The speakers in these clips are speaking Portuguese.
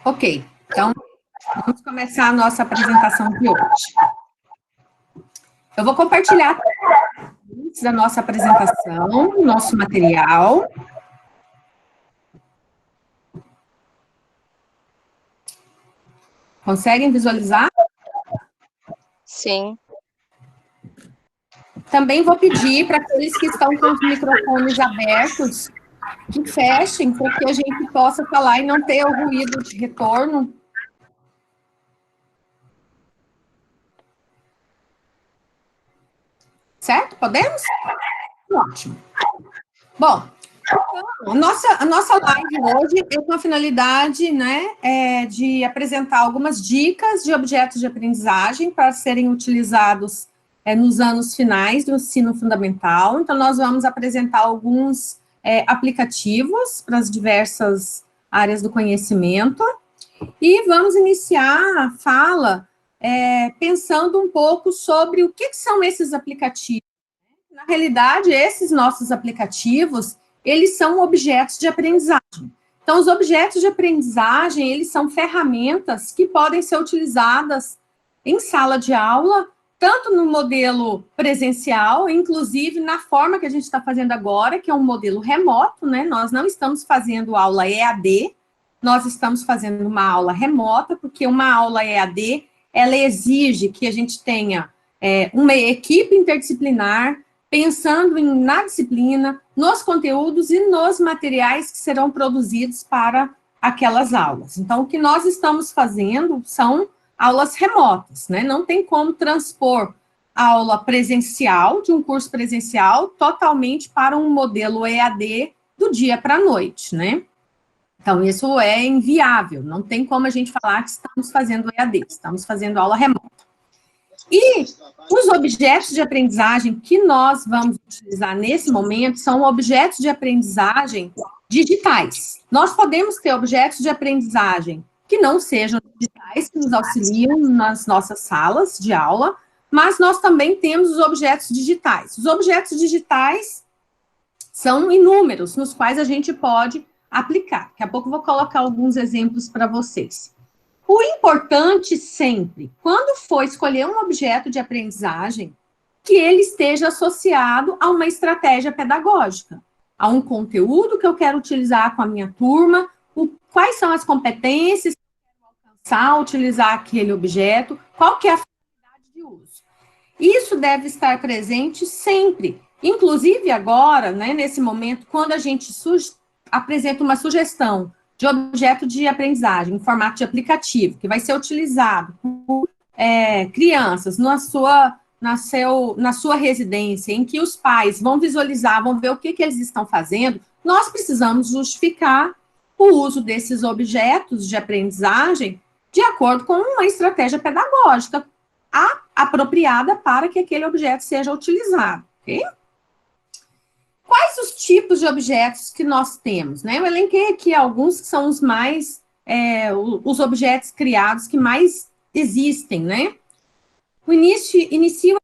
Ok, então vamos começar a nossa apresentação de hoje. Eu vou compartilhar antes da nossa apresentação, o nosso material. Conseguem visualizar? Sim. Também vou pedir para aqueles que estão com os microfones abertos que fechem, para que a gente possa falar e não ter o ruído de retorno. Certo? Podemos? Ótimo. Bom, a nossa live hoje é com a finalidade, né, de apresentar algumas dicas de objetos de aprendizagem para serem utilizados nos anos finais do ensino fundamental. Então, nós vamos apresentar alguns aplicativos para as diversas áreas do conhecimento e vamos iniciar a fala pensando um pouco sobre o que são esses aplicativos. Na realidade, esses nossos aplicativos, eles são objetos de aprendizagem. Então, os objetos de aprendizagem, eles são ferramentas que podem ser utilizadas em sala de aula, tanto no modelo presencial, inclusive na forma que a gente está fazendo agora, que é um modelo remoto, né? Nós não estamos fazendo aula EAD, nós estamos fazendo uma aula remota, porque uma aula EAD, ela exige que a gente tenha uma equipe interdisciplinar, pensando na disciplina, nos conteúdos e nos materiais que serão produzidos para aquelas aulas. Então, o que nós estamos fazendo são aulas remotas, né? Não tem como transpor a aula presencial, de um curso presencial, totalmente para um modelo EAD do dia para a noite, né? Então, isso é inviável, não tem como a gente falar que estamos fazendo EAD, estamos fazendo aula remota. E os objetos de aprendizagem que nós vamos utilizar nesse momento são objetos de aprendizagem digitais. Nós podemos ter objetos de aprendizagem que não sejam digitais, que nos auxiliam nas nossas salas de aula, mas nós também temos os objetos digitais. Os objetos digitais são inúmeros, nos quais a gente pode aplicar. Daqui a pouco eu vou colocar alguns exemplos para vocês. O importante sempre, quando for escolher um objeto de aprendizagem, que ele esteja associado a uma estratégia pedagógica, a um conteúdo que eu quero utilizar com a minha turma, quais são as competências que eu quero alcançar, utilizar aquele objeto, qual que é a finalidade de uso. Isso deve estar presente sempre, inclusive agora, né, nesse momento, quando a gente apresenta uma sugestão de objeto de aprendizagem, em formato de aplicativo, que vai ser utilizado por crianças na sua residência, em que os pais vão visualizar, vão ver o que eles estão fazendo, nós precisamos justificar o uso desses objetos de aprendizagem de acordo com uma estratégia pedagógica apropriada para que aquele objeto seja utilizado, ok? Quais os tipos de objetos que nós temos, né? Eu elenquei aqui alguns que são os mais, os objetos criados que mais existem, né? O inicia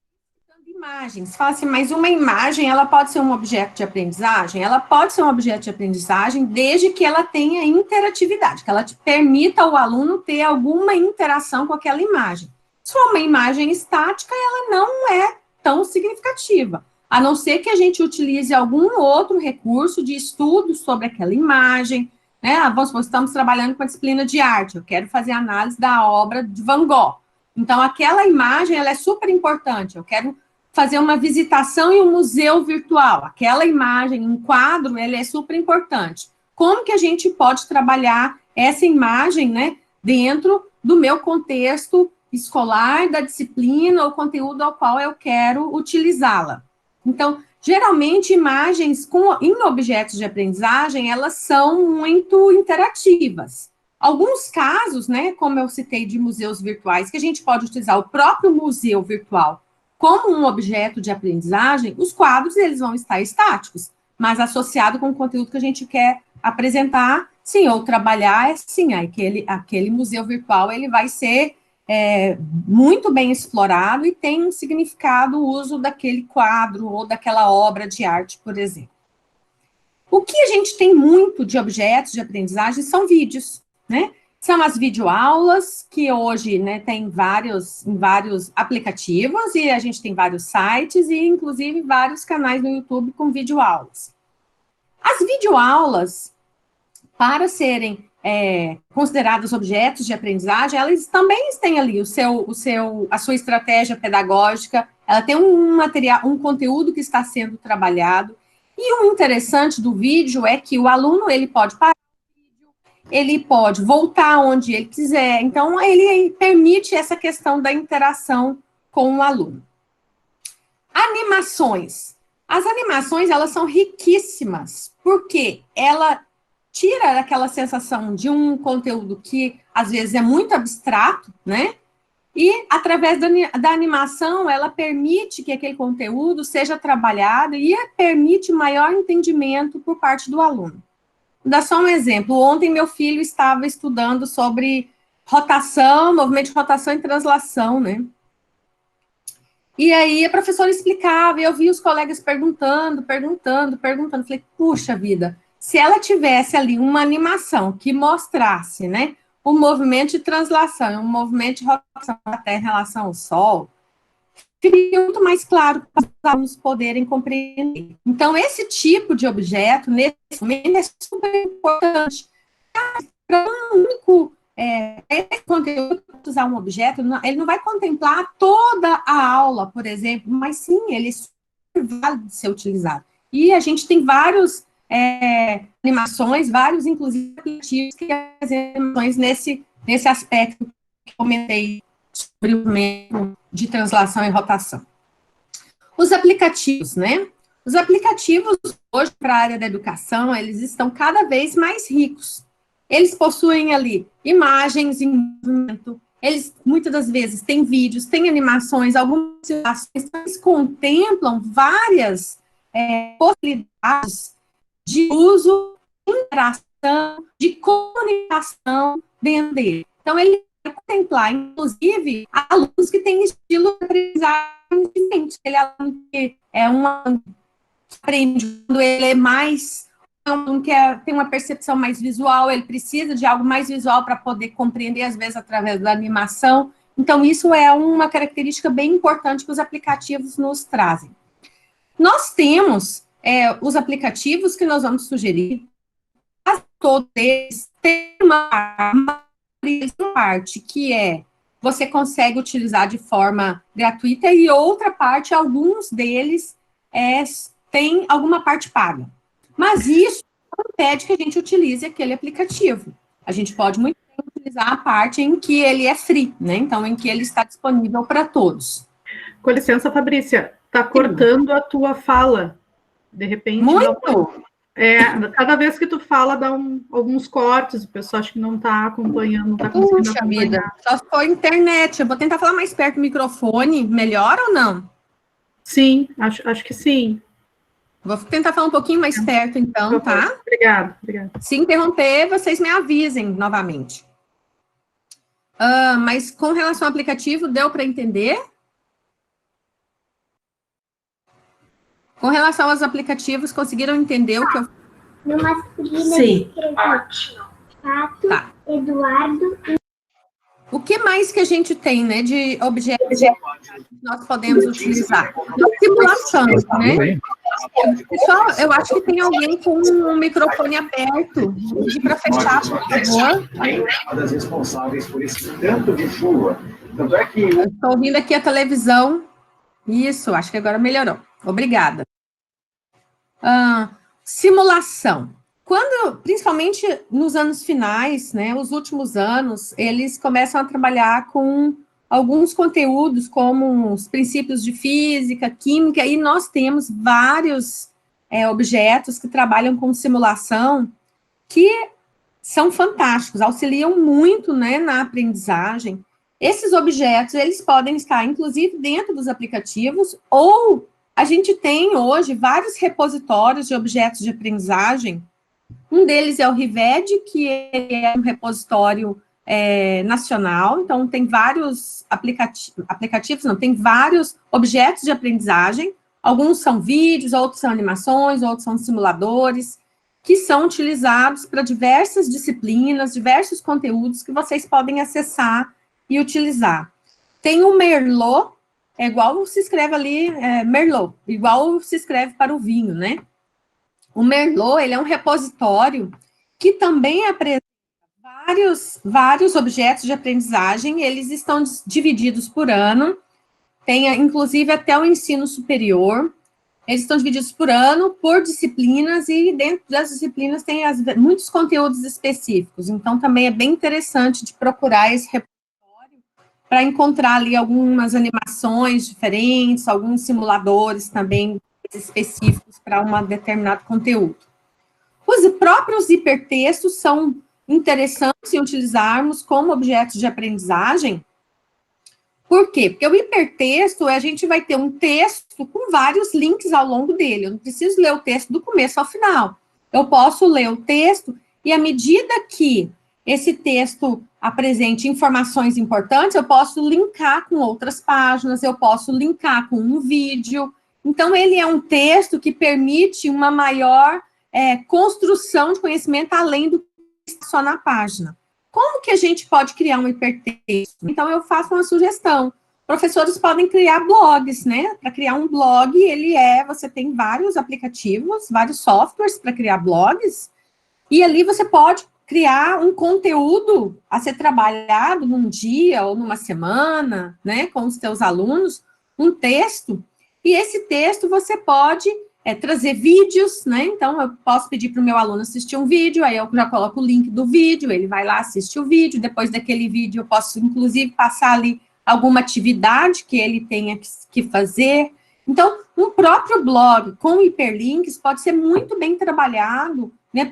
imagens. Fala assim, mas uma imagem, ela pode ser um objeto de aprendizagem? Ela pode ser um objeto de aprendizagem desde que ela tenha interatividade, que ela te permita ao aluno ter alguma interação com aquela imagem. Se for uma imagem estática, ela não é tão significativa, a não ser que a gente utilize algum outro recurso de estudo sobre aquela imagem, né? Vamos supor, estamos trabalhando com a disciplina de arte, eu quero fazer análise da obra de Van Gogh. Então, aquela imagem, ela é super importante, eu quero fazer uma visitação em um museu virtual, aquela imagem, um quadro, ela é super importante. Como que a gente pode trabalhar essa imagem, né, dentro do meu contexto escolar, da disciplina, o conteúdo ao qual eu quero utilizá-la? Então, geralmente, imagens em objetos de aprendizagem, elas são muito interativas. Alguns casos, né, como eu citei de museus virtuais, que a gente pode utilizar o próprio museu virtual como um objeto de aprendizagem, os quadros, eles vão estar estáticos, mas associado com o conteúdo que a gente quer apresentar, sim, ou trabalhar, sim, aquele museu virtual, ele vai ser muito bem explorado e tem um significado o uso daquele quadro ou daquela obra de arte, por exemplo. O que a gente tem muito de objetos de aprendizagem são vídeos, né? São as videoaulas, que hoje, né, tem em vários aplicativos, e a gente tem vários sites, e inclusive vários canais no YouTube com videoaulas. As videoaulas, para serem considerados objetos de aprendizagem, elas também têm ali a sua estratégia pedagógica, ela tem um material, um conteúdo que está sendo trabalhado, e o interessante do vídeo é que o aluno, ele pode parar, ele pode voltar onde ele quiser, então ele permite essa questão da interação com o aluno. Animações. As animações, elas são riquíssimas, porque ela tira aquela sensação de um conteúdo que, às vezes, é muito abstrato, né? E, através da animação, ela permite que aquele conteúdo seja trabalhado e permite maior entendimento por parte do aluno. Vou dar só um exemplo. Ontem, meu filho estava estudando sobre rotação, movimento de rotação e translação, né? E aí, a professora explicava, e eu vi os colegas perguntando. Falei, puxa vida, se ela tivesse ali uma animação que mostrasse, né, o movimento de translação e o movimento de rotação da Terra em relação ao Sol, ficaria muito mais claro para os alunos poderem compreender. Então, esse tipo de objeto, nesse momento, é super importante. Para um único esse conteúdo, usar um objeto, ele não vai contemplar toda a aula, por exemplo, mas sim, ele é super válido de ser utilizado. E a gente tem vários animações, vários, inclusive, aplicativos que fazem animações nesse aspecto que eu comentei sobre o movimento de translação e rotação. Os aplicativos, né? Os aplicativos, hoje, para a área da educação, eles estão cada vez mais ricos. Eles possuem ali imagens em movimento, eles, muitas das vezes, têm vídeos, têm animações, algumas eles contemplam várias possibilidades de uso, interação, de comunicação dentro dele. Então, ele vai contemplar, inclusive, alunos que têm estilo de aprendizagem diferente. Ele é aluno que é um aluno que aprende quando ele é mais, um aluno que tem uma percepção mais visual, ele precisa de algo mais visual para poder compreender, às vezes, através da animação. Então, isso é uma característica bem importante que os aplicativos nos trazem. Nós temos os aplicativos que nós vamos sugerir, todos eles têm uma parte que você consegue utilizar de forma gratuita e outra parte, alguns deles têm alguma parte paga. Mas isso não impede que a gente utilize aquele aplicativo. A gente pode muito bem utilizar a parte em que ele é free, né? Então, em que ele está disponível para todos. Com licença, Fabrícia, está cortando a tua fala. De repente... Muito! Cada vez que tu fala, dá alguns cortes, o pessoal acho que não está acompanhando, não está conseguindo acompanhar. Vida, só se for internet. Eu vou tentar falar mais perto do microfone. Melhor ou não? Sim, acho que sim. Vou tentar falar um pouquinho mais perto, então, tá? Obrigada. Se interromper, vocês me avisem novamente. Mas com relação ao aplicativo, deu para entender? Com relação aos aplicativos, conseguiram entender o que eu... No masculino, sim. Pato, tá. Eduardo... O que mais que a gente tem, né, de objetos que nós podemos utilizar? Simulações, né? Pessoal, eu acho que tem alguém com um microfone aberto. Pedir para fechar, por favor. Uma das responsáveis por esse tanto de chuva. Tanto é que... Estou ouvindo aqui a televisão. Isso, acho que agora melhorou. Obrigada. Simulação. Principalmente nos anos finais, né, os últimos anos, eles começam a trabalhar com alguns conteúdos, como os princípios de física, química, e nós temos vários objetos que trabalham com simulação, que são fantásticos, auxiliam muito, né, na aprendizagem. Esses objetos, eles podem estar, inclusive, dentro dos aplicativos, ou a gente tem, hoje, vários repositórios de objetos de aprendizagem. Um deles é o Rived, que é um repositório nacional, então tem vários tem vários objetos de aprendizagem, alguns são vídeos, outros são animações, outros são simuladores. que são utilizados para diversas disciplinas, diversos conteúdos que vocês podem acessar e utilizar. Tem o Merlot, é igual se escreve ali, Merlot, igual se escreve para o vinho, né? O Merlot, ele é um repositório que também apresenta vários objetos de aprendizagem, eles estão divididos por ano, tem inclusive até o ensino superior, eles estão divididos por ano, por disciplinas, e dentro das disciplinas tem muitos conteúdos específicos, então também é bem interessante de procurar esse repositório para encontrar ali algumas animações diferentes, alguns simuladores também específicos para um determinado conteúdo. Os próprios hipertextos são interessantes em utilizarmos como objetos de aprendizagem. Por quê? Porque o hipertexto, a gente vai ter um texto com vários links ao longo dele. Eu não preciso ler o texto do começo ao final. Eu posso ler o texto e, à medida que esse texto apresente informações importantes, eu posso linkar com outras páginas, eu posso linkar com um vídeo. Então, ele é um texto que permite uma maior construção de conhecimento além do que está só na página. Como que a gente pode criar um hipertexto? Então, eu faço uma sugestão. Professores podem criar blogs, né? Para criar um blog, você tem vários aplicativos, vários softwares para criar blogs, e ali você pode criar um conteúdo a ser trabalhado num dia ou numa semana, né? Com os teus alunos, um texto, e esse texto você pode trazer vídeos, né? Então, eu posso pedir para o meu aluno assistir um vídeo, aí eu já coloco o link do vídeo, ele vai lá, assiste o vídeo, depois daquele vídeo eu posso, inclusive, passar ali alguma atividade que ele tenha que fazer. Então, um próprio blog com hiperlinks pode ser muito bem trabalhado, né,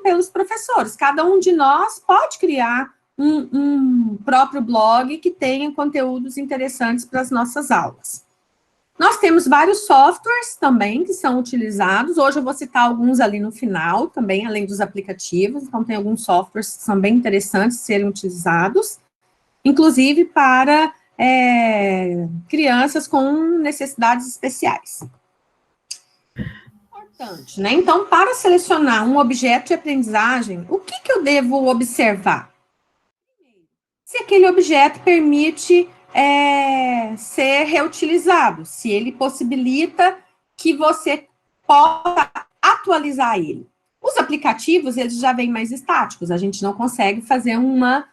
pelos professores. Cada um de nós pode criar um próprio blog que tenha conteúdos interessantes para as nossas aulas. Nós temos vários softwares também que são utilizados. Hoje eu vou citar alguns ali no final também, além dos aplicativos. Então, tem alguns softwares que são bem interessantes de serem utilizados, inclusive para crianças com necessidades especiais. Importante, né? Então, para selecionar um objeto de aprendizagem, o que eu devo observar? Se aquele objeto permite ser reutilizado, se ele possibilita que você possa atualizar ele. Os aplicativos, eles já vêm mais estáticos, a gente não consegue fazer uma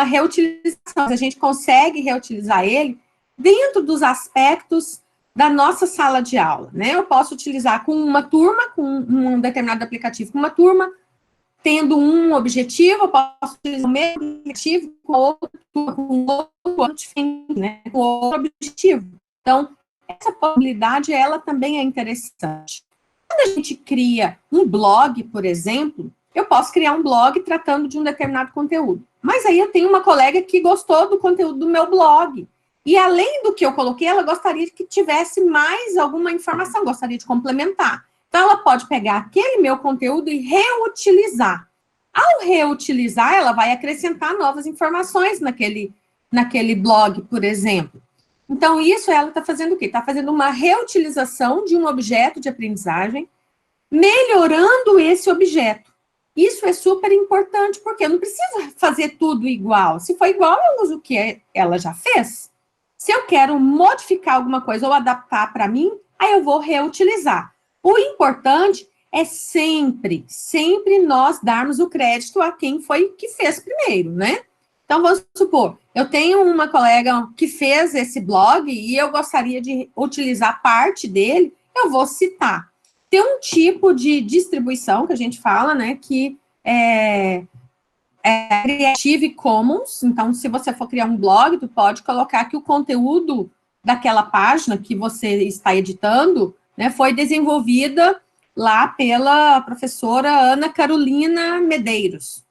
reutilização, a gente consegue reutilizar ele dentro dos aspectos da nossa sala de aula, né? Eu posso utilizar com uma turma, com um determinado aplicativo com uma turma, tendo um objetivo, eu posso utilizar o mesmo objetivo com outro diferente, né? Com outro objetivo. Então, essa possibilidade, ela também é interessante. Quando a gente cria um blog, por exemplo, eu posso criar um blog tratando de um determinado conteúdo. Mas aí eu tenho uma colega que gostou do conteúdo do meu blog. E além do que eu coloquei, ela gostaria que tivesse mais alguma informação, gostaria de complementar. Então, ela pode pegar aquele meu conteúdo e reutilizar. Ao reutilizar, ela vai acrescentar novas informações naquele blog, por exemplo. Então, isso ela está fazendo o quê? Está fazendo uma reutilização de um objeto de aprendizagem, melhorando esse objeto. Isso é super importante, porque eu não preciso fazer tudo igual. Se for igual, eu uso o que ela já fez. Se eu quero modificar alguma coisa ou adaptar para mim, aí eu vou reutilizar. O importante é sempre nós darmos o crédito a quem foi que fez primeiro, né? Então, vamos supor, eu tenho uma colega que fez esse blog e eu gostaria de utilizar parte dele, eu vou citar. Tem um tipo de distribuição que a gente fala, né, que é Creative Commons. Então, se você for criar um blog, tu pode colocar que o conteúdo daquela página que você está editando, né, foi desenvolvida lá pela professora Ana Carolina Medeiros.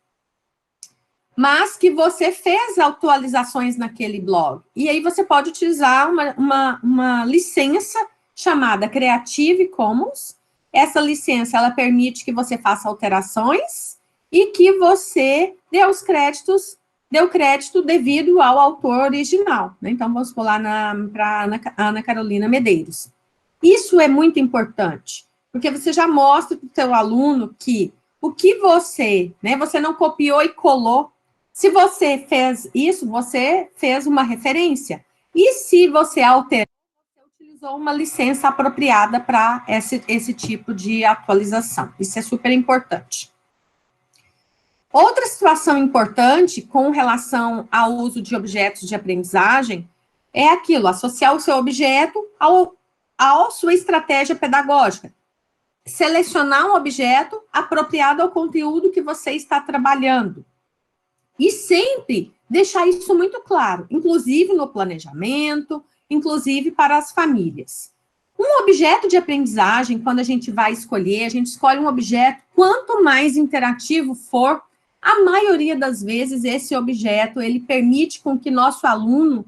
Mas que você fez atualizações naquele blog. E aí você pode utilizar uma licença chamada Creative Commons. Essa licença, ela permite que você faça alterações e que você dê o crédito devido ao autor original, né? Então, vamos pular para Ana Carolina Medeiros. Isso é muito importante. Porque você já mostra para o seu aluno que o que você, né, você não copiou e colou. Se você fez isso, você fez uma referência. E se você alterou, você utilizou uma licença apropriada para esse tipo de atualização. Isso é super importante. Outra situação importante com relação ao uso de objetos de aprendizagem é aquilo, associar o seu objeto à sua estratégia pedagógica. Selecionar um objeto apropriado ao conteúdo que você está trabalhando. E sempre deixar isso muito claro, inclusive no planejamento, inclusive para as famílias. Um objeto de aprendizagem, quando a gente vai escolher, a gente escolhe um objeto, quanto mais interativo for, a maioria das vezes esse objeto, ele permite com que nosso aluno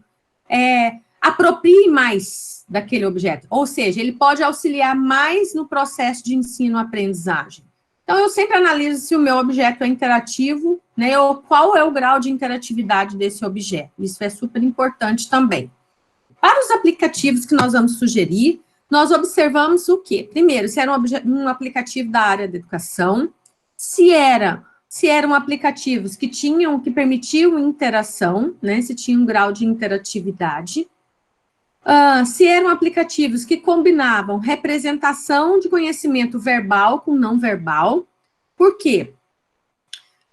aproprie mais daquele objeto, ou seja, ele pode auxiliar mais no processo de ensino-aprendizagem. Então, eu sempre analiso se o meu objeto é interativo, né, ou qual é o grau de interatividade desse objeto. Isso é super importante também. Para os aplicativos que nós vamos sugerir, nós observamos o quê? Primeiro, se era um aplicativo da área da educação, se eram aplicativos que permitiam interação, né, se tinha um grau de interatividade, se eram aplicativos que combinavam representação de conhecimento verbal com não verbal. Por quê?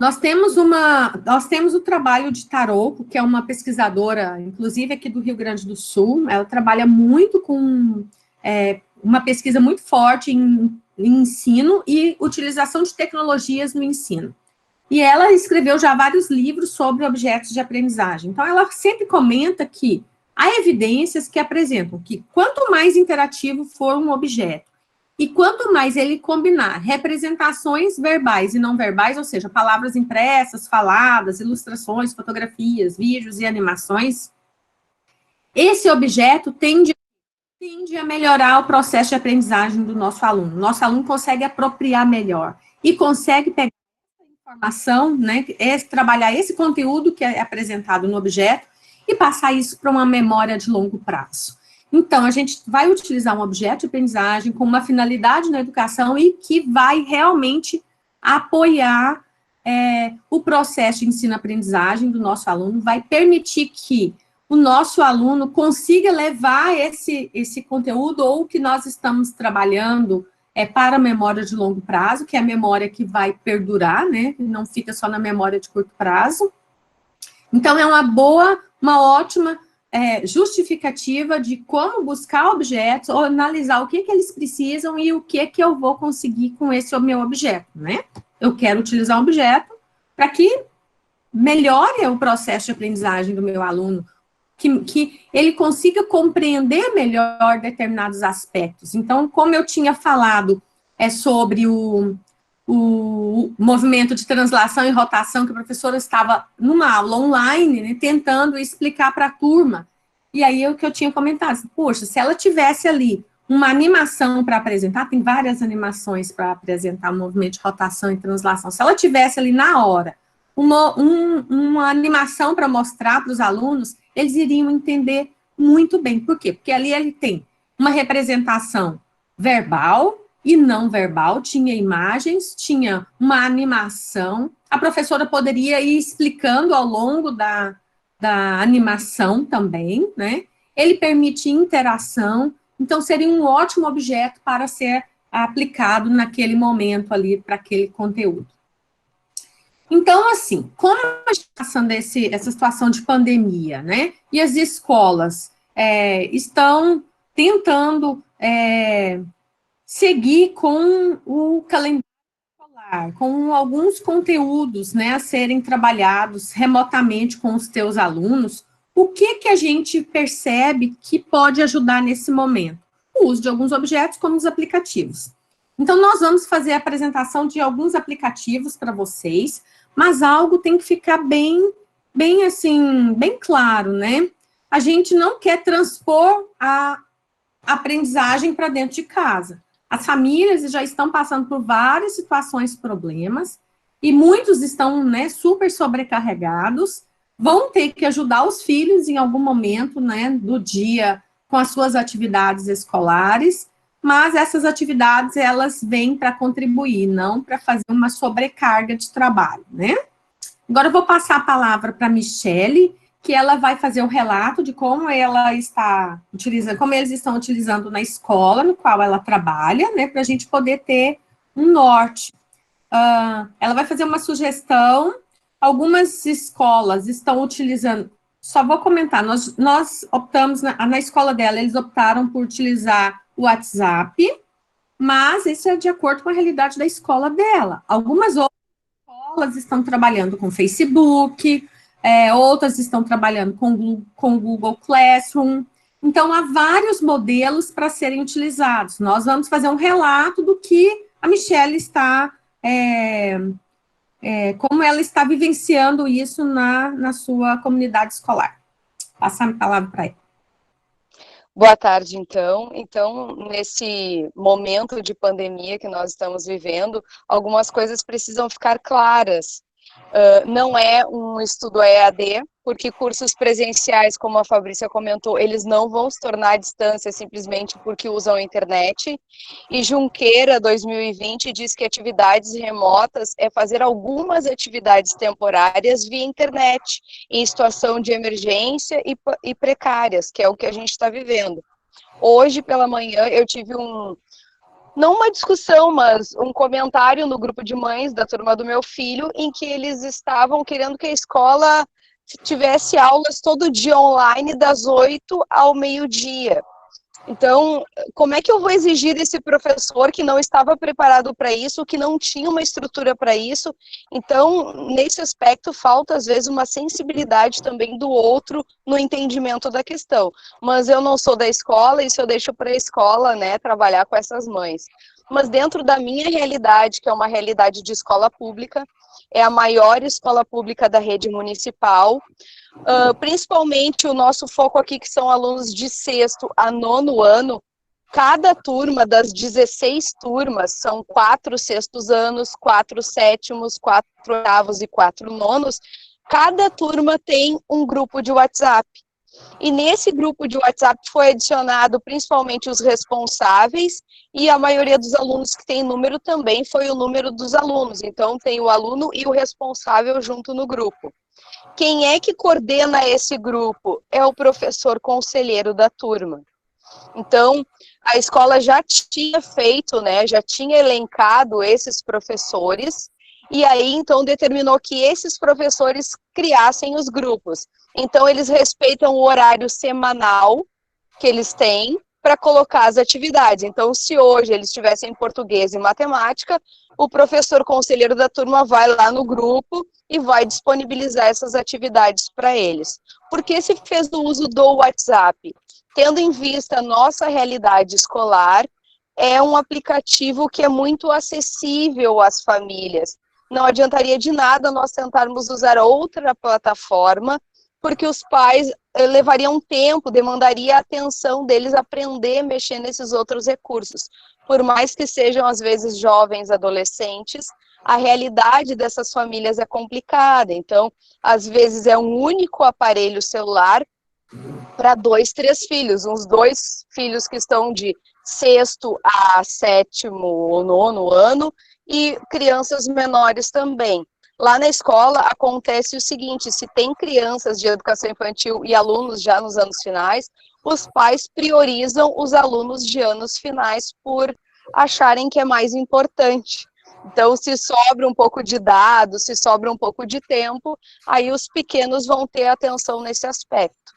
Nós temos o trabalho de Tarouco, que é uma pesquisadora, inclusive aqui do Rio Grande do Sul, ela trabalha muito com uma pesquisa muito forte em ensino e utilização de tecnologias no ensino. E ela escreveu já vários livros sobre objetos de aprendizagem. Então, ela sempre comenta que há evidências que apresentam que quanto mais interativo for um objeto, e quanto mais ele combinar representações verbais e não verbais, ou seja, palavras impressas, faladas, ilustrações, fotografias, vídeos e animações, esse objeto tende a melhorar o processo de aprendizagem do nosso aluno. Nosso aluno consegue apropriar melhor e consegue pegar informação, né, trabalhar esse conteúdo que é apresentado no objeto e passar isso para uma memória de longo prazo. Então, a gente vai utilizar um objeto de aprendizagem com uma finalidade na educação e que vai realmente apoiar o processo de ensino-aprendizagem do nosso aluno, vai permitir que o nosso aluno consiga levar esse conteúdo ou o que nós estamos trabalhando para a memória de longo prazo, que é a memória que vai perdurar, né? Não fica só na memória de curto prazo. Então, é uma ótima justificativa de como buscar objetos, ou analisar o que eles precisam e o que eu vou conseguir com esse meu objeto, né? Eu quero utilizar um objeto para que melhore o processo de aprendizagem do meu aluno, que ele consiga compreender melhor determinados aspectos. Então, como eu tinha falado sobre o movimento de translação e rotação, que a professora estava numa aula online, né, tentando explicar para a turma, e aí o que eu tinha comentado, poxa, se ela tivesse ali uma animação para apresentar, tem várias animações para apresentar o movimento de rotação e translação, se ela tivesse ali na hora uma animação para mostrar para os alunos, eles iriam entender muito bem. Por quê? Porque ali ele tem uma representação verbal e não verbal, tinha imagens, tinha uma animação, a professora poderia ir explicando ao longo da animação também, né? Ele permite interação, então seria um ótimo objeto para ser aplicado naquele momento ali, para aquele conteúdo. Então, assim, como a gente está passando essa situação de pandemia, né? E as escolas estão tentando seguir com o calendário escolar, com alguns conteúdos, né, a serem trabalhados remotamente com os teus alunos, o que a gente percebe que pode ajudar nesse momento? O uso de alguns objetos como os aplicativos. Então, nós vamos fazer a apresentação de alguns aplicativos para vocês, mas algo tem que ficar bem claro, né? A gente não quer transpor a aprendizagem para dentro de casa. As famílias já estão passando por várias situações, problemas, e muitos estão, né, super sobrecarregados, vão ter que ajudar os filhos em algum momento, né, do dia com as suas atividades escolares, mas essas atividades, elas vêm para contribuir, não para fazer uma sobrecarga de trabalho, né? Agora eu vou passar a palavra para a Michele, que ela vai fazer o relato de como ela está utilizando, como eles estão utilizando na escola no qual ela trabalha, né, para a gente poder ter um norte. Ela vai fazer uma sugestão, algumas escolas estão utilizando, só vou comentar, nós optamos, na escola dela, eles optaram por utilizar o WhatsApp, mas isso é de acordo com a realidade da escola dela. Algumas outras escolas estão trabalhando com Facebook, outras estão trabalhando com Google Classroom. Então, há vários modelos para serem utilizados. Nós vamos fazer um relato do que a Michele está, como ela está vivenciando isso na sua comunidade escolar. Passar a palavra para ela. Boa tarde, então. Então, nesse momento de pandemia que nós estamos vivendo, algumas coisas precisam ficar claras. Não é um estudo EAD, porque cursos presenciais, como a Fabrícia comentou, eles não vão se tornar à distância simplesmente porque usam a internet. E Junqueira, 2020, diz que atividades remotas é fazer algumas atividades temporárias via internet, em situação de emergência e precárias, que é o que a gente está vivendo. Hoje, pela manhã, eu tive não uma discussão, mas um comentário no grupo de mães da turma do meu filho, em que eles estavam querendo que a escola tivesse aulas todo dia online, das 8 ao meio-dia. Então, como é que eu vou exigir desse professor que não estava preparado para isso, que não tinha uma estrutura para isso? Então, nesse aspecto, falta, às vezes, uma sensibilidade também do outro no entendimento da questão. Mas eu não sou da escola, isso eu deixo para a escola, né, trabalhar com essas mães. Mas dentro da minha realidade, que é uma realidade de escola pública, é a maior escola pública da rede municipal, principalmente o nosso foco aqui, que são alunos de 6º a 9º ano. Cada turma das 16 turmas, são 4 6º anos, 4 7º, 4 8º e 4 9º, cada turma tem um grupo de WhatsApp. E nesse grupo de WhatsApp foi adicionado principalmente os responsáveis, e a maioria dos alunos que tem número também foi o número dos alunos. Então tem o aluno e o responsável junto no grupo. Quem é que coordena esse grupo? É o professor conselheiro da turma. Então, a escola já tinha feito, né, já tinha elencado esses professores, e aí, então, determinou que esses professores criassem os grupos. Então, eles respeitam o horário semanal que eles têm para colocar as atividades. Então, se hoje eles tivessem português e matemática, o professor conselheiro da turma vai lá no grupo e vai disponibilizar essas atividades para eles. Por que se fez o uso do WhatsApp? Tendo em vista a nossa realidade escolar, é um aplicativo que é muito acessível às famílias. Não adiantaria de nada nós tentarmos usar outra plataforma, porque os pais levariam tempo, demandaria a atenção deles aprender a mexer nesses outros recursos. Por mais que sejam, às vezes, jovens, adolescentes, a realidade dessas famílias é complicada. Então, às vezes, é um único aparelho celular para 2, 3 filhos. Uns 2 filhos que estão de 6º a 7º ou 9º ano, e crianças menores também. Lá na escola acontece o seguinte: se tem crianças de educação infantil e alunos já nos anos finais, os pais priorizam os alunos de anos finais por acharem que é mais importante. Então, se sobra um pouco de dados, se sobra um pouco de tempo, aí os pequenos vão ter atenção nesse aspecto,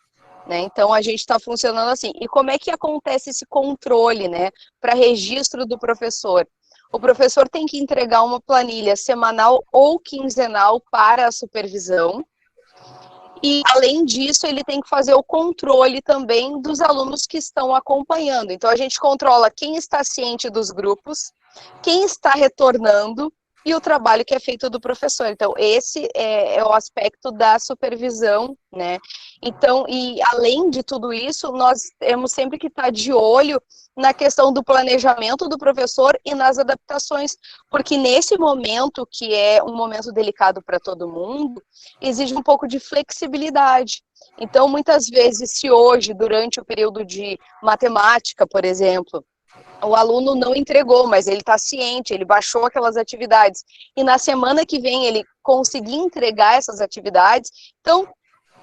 né? Então, a gente está funcionando assim. E como é que acontece esse controle, né, para registro do professor? O professor tem que entregar uma planilha semanal ou quinzenal para a supervisão. E, além disso, ele tem que fazer o controle também dos alunos que estão acompanhando. Então, a gente controla quem está ciente dos grupos, quem está retornando e o trabalho que é feito do professor. Então, esse é o aspecto da supervisão, né? Então, e além de tudo isso, nós temos sempre que estar de olho na questão do planejamento do professor e nas adaptações, porque nesse momento, que é um momento delicado para todo mundo, exige um pouco de flexibilidade. Então, muitas vezes, se hoje, durante o período de matemática, por exemplo, o aluno não entregou, mas ele está ciente, ele baixou aquelas atividades. E na semana que vem ele conseguir entregar essas atividades, então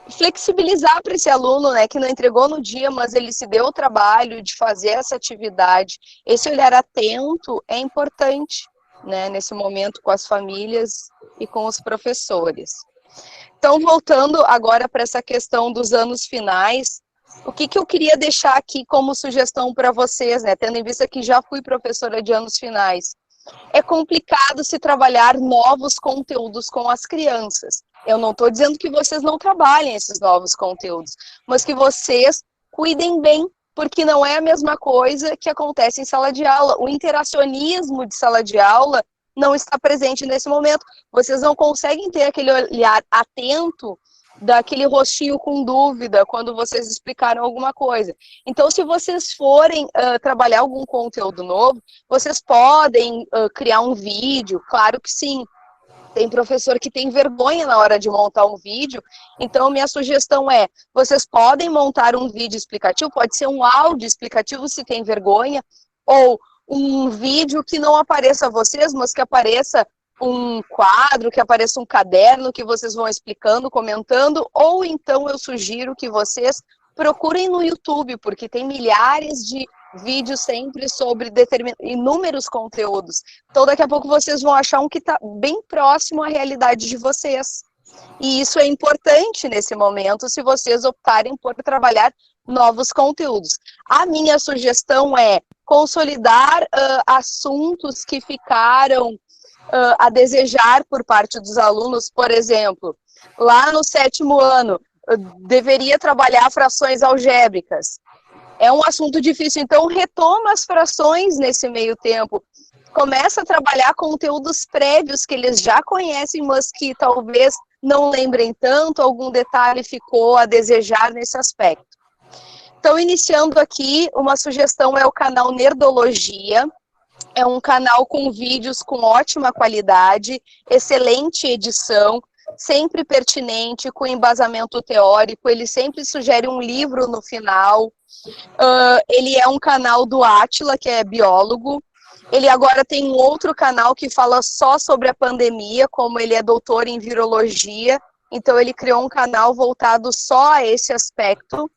flexibilizar para esse aluno, né, que não entregou no dia, mas ele se deu o trabalho de fazer essa atividade. Esse olhar atento é importante, né, nesse momento com as famílias e com os professores. Então, voltando agora para essa questão dos anos finais, o que eu queria deixar aqui como sugestão para vocês, né, tendo em vista que já fui professora de anos finais, é complicado se trabalhar novos conteúdos com as crianças. Eu não estou dizendo que vocês não trabalhem esses novos conteúdos, mas que vocês cuidem bem, porque não é a mesma coisa que acontece em sala de aula. O interacionismo de sala de aula não está presente nesse momento. Vocês não conseguem ter aquele olhar atento daquele rostinho com dúvida quando vocês explicaram alguma coisa. Então, se vocês forem trabalhar algum conteúdo novo, vocês podem criar um vídeo, claro que sim. Tem professor que tem vergonha na hora de montar um vídeo, então minha sugestão é, vocês podem montar um vídeo explicativo, pode ser um áudio explicativo se tem vergonha, ou um vídeo que não apareça vocês, mas que apareça um quadro, que apareça um caderno, que vocês vão explicando, comentando, ou então eu sugiro que vocês procurem no YouTube, porque tem milhares de vídeos sempre sobre inúmeros conteúdos. Então, daqui a pouco vocês vão achar um que está bem próximo à realidade de vocês. E isso é importante nesse momento, se vocês optarem por trabalhar novos conteúdos. A minha sugestão é consolidar assuntos que ficaram a desejar por parte dos alunos. Por exemplo, lá no 7º ano, deveria trabalhar frações algébricas. É um assunto difícil, então retoma as frações nesse meio tempo. Começa a trabalhar conteúdos prévios que eles já conhecem, mas que talvez não lembrem tanto, algum detalhe ficou a desejar nesse aspecto. Então, iniciando aqui, uma sugestão é o canal Nerdologia. É um canal com vídeos com ótima qualidade, excelente edição, sempre pertinente, com embasamento teórico, ele sempre sugere um livro no final. Ele é um canal do Átila, que é biólogo. Ele agora tem um outro canal que fala só sobre a pandemia, como ele é doutor em virologia, então ele criou um canal voltado só a esse aspecto.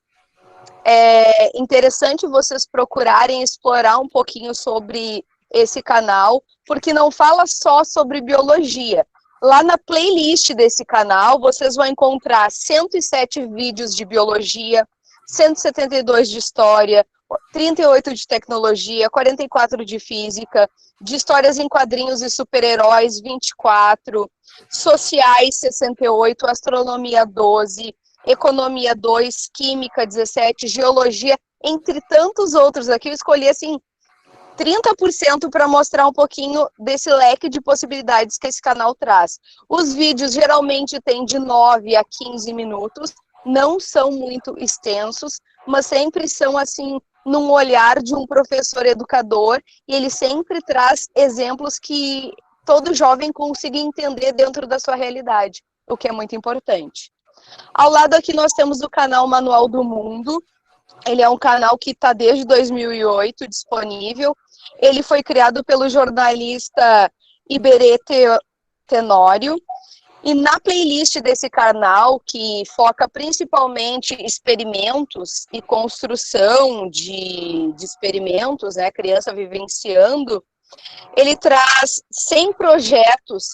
É interessante vocês procurarem explorar um pouquinho sobre esse canal, porque não fala só sobre biologia. Lá na playlist desse canal, vocês vão encontrar 107 vídeos de biologia, 172 de história, 38 de tecnologia, 44 de física, de histórias em quadrinhos e super-heróis, 24, sociais, 68, astronomia, 12, economia, 2, química, 17, geologia, entre tantos outros. Aqui eu escolhi, assim, 30% para mostrar um pouquinho desse leque de possibilidades que esse canal traz. Os vídeos geralmente têm de 9 a 15 minutos, não são muito extensos, mas sempre são, assim, num olhar de um professor educador, e ele sempre traz exemplos que todo jovem consiga entender dentro da sua realidade, o que é muito importante. Ao lado aqui nós temos o canal Manual do Mundo. Ele é um canal que está desde 2008 disponível. Ele foi criado pelo jornalista Iberê Tenório. E na playlist desse canal, que foca principalmente experimentos e construção de experimentos, né, criança vivenciando, ele traz 100 projetos.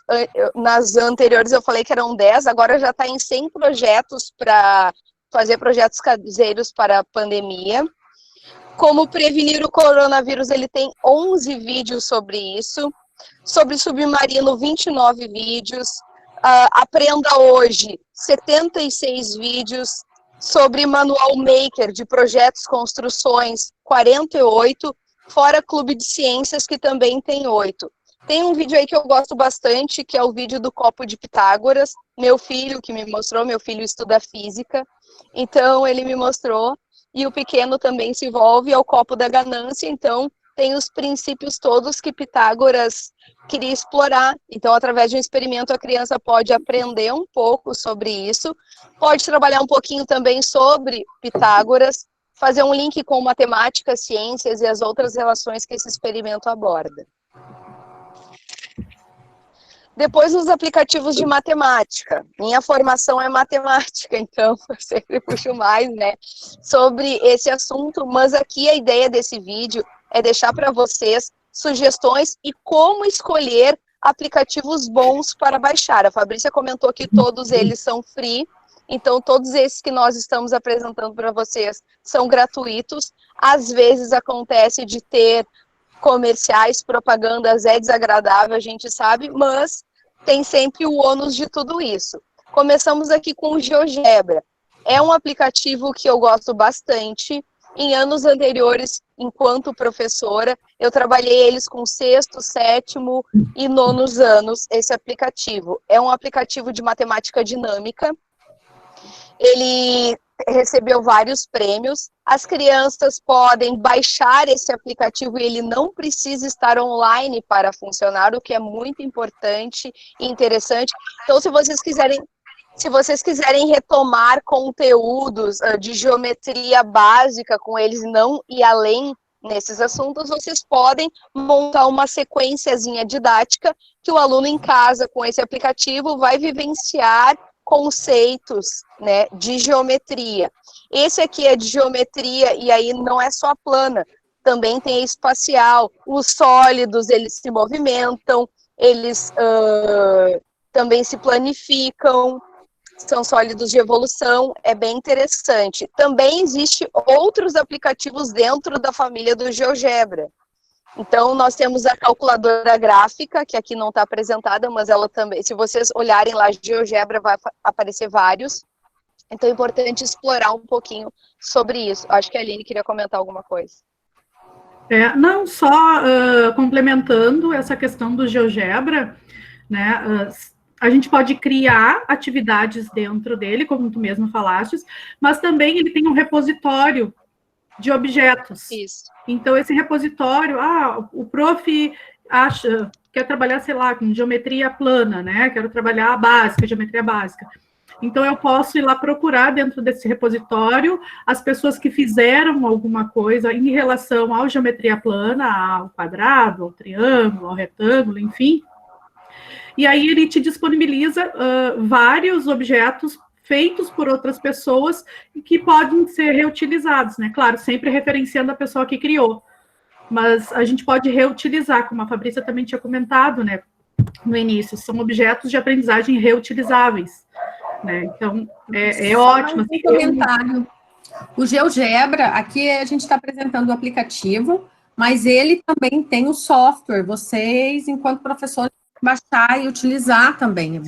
Nas anteriores eu falei que eram 10, agora já está em 100 projetos para fazer projetos caseiros para a pandemia. Como prevenir o coronavírus, ele tem 11 vídeos sobre isso. Sobre submarino, 29 vídeos. Aprenda Hoje, 76 vídeos. Sobre manual maker de projetos, construções, 48. Fora Clube de Ciências, que também tem 8. Tem um vídeo aí que eu gosto bastante, que é o vídeo do copo de Pitágoras. Meu filho que me mostrou, meu filho estuda física, então ele me mostrou. E o pequeno também se envolve ao copo da ganância, então tem os princípios todos que Pitágoras queria explorar. Então, através de um experimento, a criança pode aprender um pouco sobre isso, pode trabalhar um pouquinho também sobre Pitágoras, fazer um link com matemática, ciências e as outras relações que esse experimento aborda. Depois, nos aplicativos de matemática. Minha formação é matemática, então eu sempre puxo mais, né, sobre esse assunto, mas aqui a ideia desse vídeo é deixar para vocês sugestões e como escolher aplicativos bons para baixar. A Fabrícia comentou que todos eles são free, então todos esses que nós estamos apresentando para vocês são gratuitos. Às vezes acontece de ter comerciais, propagandas, é desagradável, a gente sabe, mas tem sempre o ônus de tudo isso. Começamos aqui com o GeoGebra. É um aplicativo que eu gosto bastante. Em anos anteriores, enquanto professora, eu trabalhei eles com 6º, 7º e 9º anos, esse aplicativo. É um aplicativo de matemática dinâmica. Ele recebeu vários prêmios. As crianças podem baixar esse aplicativo e ele não precisa estar online para funcionar, o que é muito importante e interessante. Então, se vocês quiserem retomar conteúdos de geometria básica com eles, não ir além nesses assuntos, vocês podem montar uma sequenciazinha didática que o aluno em casa, com esse aplicativo, vai vivenciar conceitos, né, de geometria. Esse aqui é de geometria e aí não é só plana, também tem espacial. Os sólidos, eles se movimentam, eles também se planificam, são sólidos de evolução, é bem interessante. Também existe outros aplicativos dentro da família do GeoGebra. Então, nós temos a calculadora gráfica, que aqui não está apresentada, mas ela também, se vocês olharem lá, GeoGebra vai aparecer vários. Então, é importante explorar um pouquinho sobre isso. Acho que a Aline queria comentar alguma coisa. Não, só complementando essa questão do GeoGebra, né, a gente pode criar atividades dentro dele, como tu mesmo falaste, mas também ele tem um repositório de objetos. Isso. Então, esse repositório, o prof quer trabalhar, sei lá, com geometria plana, né? Quero trabalhar a básica, geometria básica. Então, eu posso ir lá procurar dentro desse repositório as pessoas que fizeram alguma coisa em relação à geometria plana, ao quadrado, ao triângulo, ao retângulo, enfim. E aí ele te disponibiliza vários objetos feitos por outras pessoas e que podem ser reutilizados, né? Claro, sempre referenciando a pessoa que criou. Mas a gente pode reutilizar, como a Fabrícia também tinha comentado, né, no início, são objetos de aprendizagem reutilizáveis, né? Então, é ótimo. Um comentário. O GeoGebra, aqui a gente está apresentando o aplicativo, mas ele também tem o software. Vocês, enquanto professores, baixar e utilizar também. É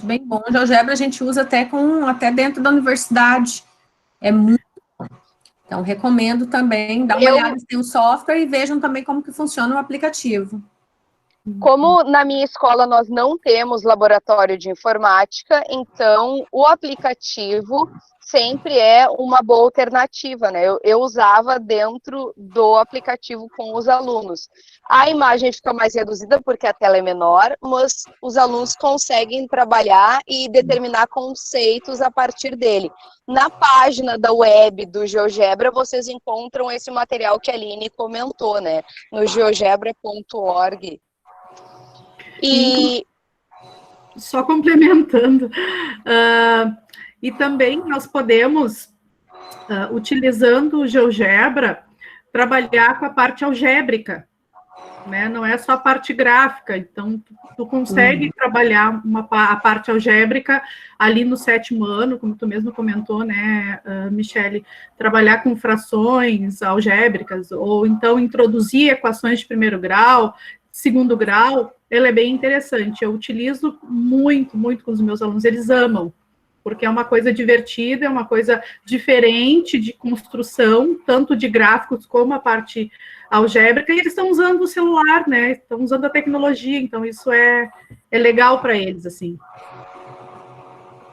bem bom. O GeoGebra a gente usa até dentro da universidade. É muito bom. Então, recomendo também, dá uma olhada se tem o software e vejam também como que funciona o aplicativo. Como na minha escola nós não temos laboratório de informática, então o aplicativo sempre é uma boa alternativa, né? Eu usava dentro do aplicativo com os alunos. A imagem fica mais reduzida porque a tela é menor, mas os alunos conseguem trabalhar e determinar conceitos a partir dele. Na página da web do GeoGebra, vocês encontram esse material que a Aline comentou, né? No geogebra.org. E só complementando, e também nós podemos, utilizando o GeoGebra, trabalhar com a parte algébrica, né? Não é só a parte gráfica, então tu consegue trabalhar a parte algébrica ali no 7º ano, como tu mesmo comentou, né, Michele, trabalhar com frações algébricas, ou então introduzir equações de 1º grau, 2º grau, ele é bem interessante. Eu utilizo muito, muito com os meus alunos, eles amam, porque é uma coisa divertida, é uma coisa diferente de construção, tanto de gráficos como a parte algébrica, e eles estão usando o celular, né? Estão usando a tecnologia, então isso é legal para eles, assim.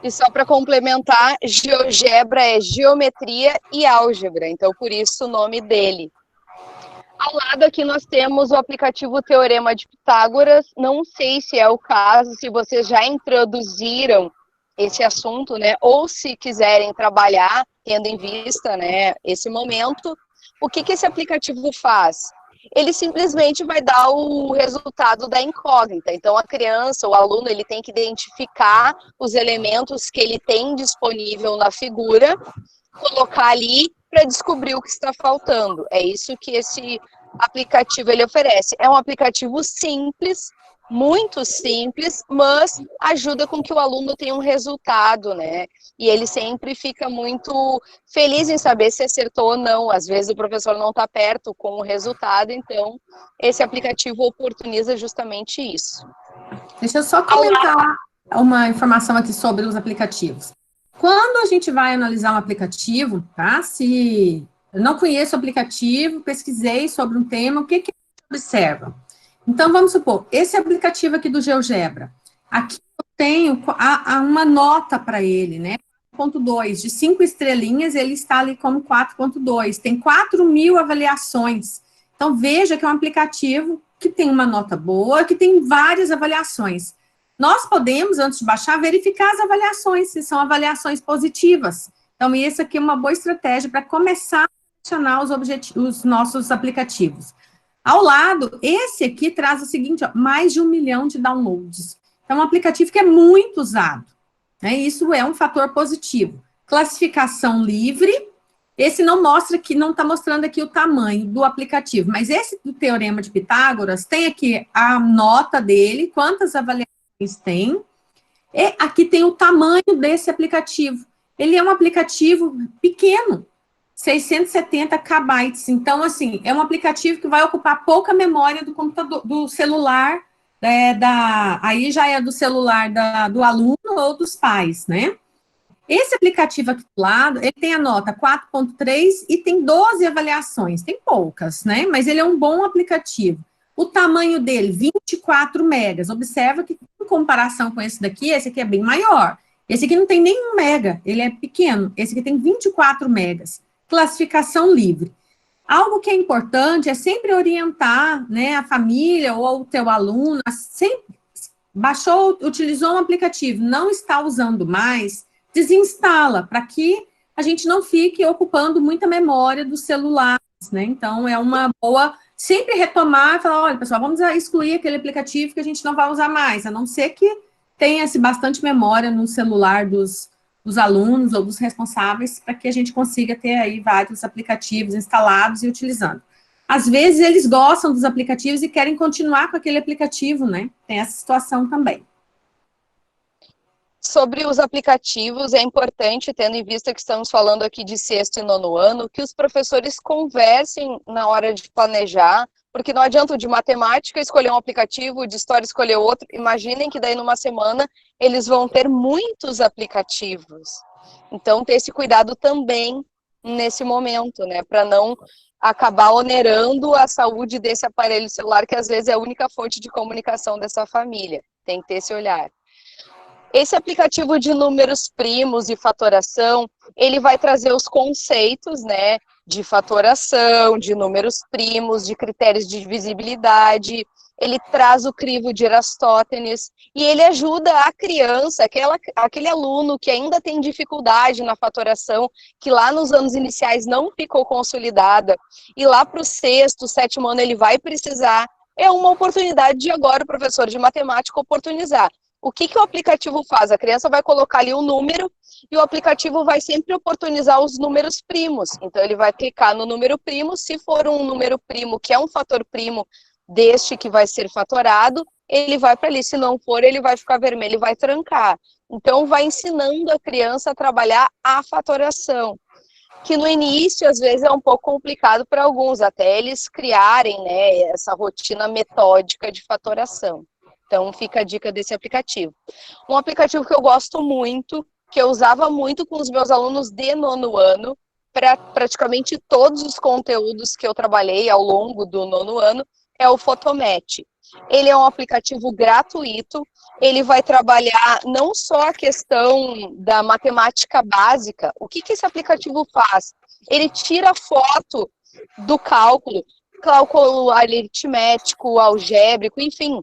E só para complementar, GeoGebra é geometria e álgebra, então por isso o nome dele. Ao lado aqui nós temos o aplicativo Teorema de Pitágoras. Não sei se é o caso, se vocês já introduziram esse assunto, né, ou se quiserem trabalhar, tendo em vista, né, esse momento, o que esse aplicativo faz? Ele simplesmente vai dar o resultado da incógnita. Então, a criança, o aluno, ele tem que identificar os elementos que ele tem disponível na figura, colocar ali para descobrir o que está faltando. É isso que esse aplicativo ele oferece. É um aplicativo simples, muito simples, mas ajuda com que o aluno tenha um resultado, né? E ele sempre fica muito feliz em saber se acertou ou não. Às vezes o professor não está perto com o resultado, então esse aplicativo oportuniza justamente isso. Deixa eu só comentar uma informação aqui sobre os aplicativos. Quando a gente vai analisar um aplicativo, tá? Se eu não conheço o aplicativo, pesquisei sobre um tema, o que a gente observa? Então, vamos supor, esse aplicativo aqui do GeoGebra, aqui eu tenho uma nota para ele, né? 4.2, de 5 estrelinhas, ele está ali como 4.2, tem 4.000 avaliações. Então, veja que é um aplicativo que tem uma nota boa, que tem várias avaliações. Nós podemos, antes de baixar, verificar as avaliações, se são avaliações positivas. Então, isso aqui é uma boa estratégia para começar a selecionar os nossos aplicativos. Ao lado, esse aqui traz o seguinte, ó, mais de 1 milhão de downloads. Então, é um aplicativo que é muito usado, né? Isso é um fator positivo. Classificação livre, esse não mostra aqui, não está mostrando aqui o tamanho do aplicativo, mas esse do Teorema de Pitágoras tem aqui a nota dele, quantas avaliações tem, e aqui tem o tamanho desse aplicativo. Ele é um aplicativo pequeno, 670 KB. Então, assim, é um aplicativo que vai ocupar pouca memória do computador, do celular, aí já é do celular do aluno ou dos pais, né? Esse aplicativo aqui do lado, ele tem a nota 4.3 e tem 12 avaliações, tem poucas, né? Mas ele é um bom aplicativo. O tamanho dele, 24 megas. Observa que, em comparação com esse daqui é bem maior. Esse aqui não tem nem 1 mega, ele é pequeno. Esse aqui tem 24 megas. Classificação livre. Algo que é importante é sempre orientar, né, a família ou o teu aluno, sempre baixou, utilizou um aplicativo, não está usando mais, desinstala, para que a gente não fique ocupando muita memória dos celulares, né? Então, é uma boa sempre retomar e falar, olha, pessoal, vamos excluir aquele aplicativo que a gente não vai usar mais, a não ser que tenha-se bastante memória no celular dos alunos ou dos responsáveis, para que a gente consiga ter aí vários aplicativos instalados e utilizando. Às vezes, eles gostam dos aplicativos e querem continuar com aquele aplicativo, né? Tem essa situação também. Sobre os aplicativos, é importante, tendo em vista que estamos falando aqui de 6º e 9º ano, que os professores conversem na hora de planejar, porque não adianta o de matemática escolher um aplicativo, o de história escolher outro. Imaginem que daí numa semana eles vão ter muitos aplicativos. Então, ter esse cuidado também nesse momento, né, para não acabar onerando a saúde desse aparelho celular, que às vezes é a única fonte de comunicação dessa família. Tem que ter esse olhar. Esse aplicativo de números primos e fatoração, ele vai trazer os conceitos, né, de fatoração, de números primos, de critérios de divisibilidade, ele traz o crivo de Erastótenes, e ele ajuda a criança, aquele aluno que ainda tem dificuldade na fatoração, que lá nos anos iniciais não ficou consolidada, e lá para o 6º, 7º ano ele vai precisar, é uma oportunidade de agora o professor de matemática oportunizar. O que o aplicativo faz? A criança vai colocar ali um número e o aplicativo vai sempre oportunizar os números primos. Então, ele vai clicar no número primo, se for um número primo que é um fator primo deste que vai ser fatorado, ele vai para ali. Se não for, ele vai ficar vermelho e vai trancar. Então, vai ensinando a criança a trabalhar a fatoração, que no início, às vezes, é um pouco complicado para alguns, até eles criarem, né, essa rotina metódica de fatoração. Então, fica a dica desse aplicativo. Um aplicativo que eu gosto muito, que eu usava muito com os meus alunos de 9º ano, para praticamente todos os conteúdos que eu trabalhei ao longo do 9º ano, é o Photomatch. Ele é um aplicativo gratuito, ele vai trabalhar não só a questão da matemática básica. O que esse aplicativo faz? Ele tira foto do cálculo aritmético, algébrico, enfim,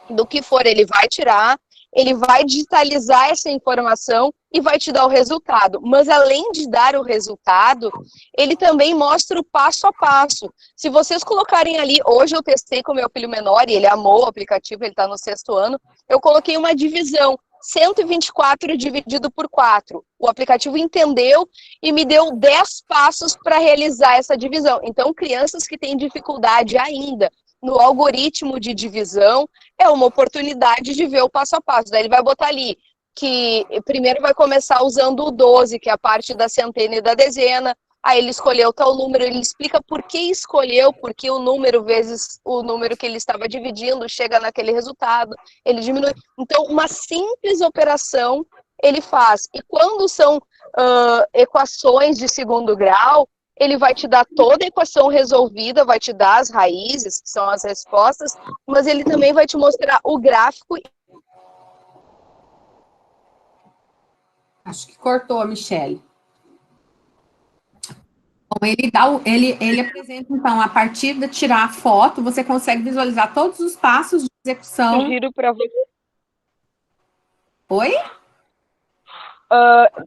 do que for, ele vai tirar, ele vai digitalizar essa informação e vai te dar o resultado. Mas além de dar o resultado, ele também mostra o passo a passo. Se vocês colocarem ali, hoje eu testei com o meu filho menor, e ele amou o aplicativo, ele está no 6º ano, eu coloquei uma divisão, 124 dividido por 4. O aplicativo entendeu e me deu 10 passos para realizar essa divisão. Então, crianças que têm dificuldade ainda no algoritmo de divisão, é uma oportunidade de ver o passo a passo. Daí ele vai botar ali que primeiro vai começar usando o 12, que é a parte da centena e da dezena, aí ele escolheu tal número, ele explica por que escolheu, porque o número vezes o número que ele estava dividindo chega naquele resultado, ele diminui. Então, uma simples operação ele faz. E quando são equações de 2º grau, ele vai te dar toda a equação resolvida, vai te dar as raízes, que são as respostas, mas ele também vai te mostrar o gráfico. Acho que cortou a Michelle. Bom, ele apresenta, então, a partir de tirar a foto, você consegue visualizar todos os passos de execução. Sugiro para você. Oi?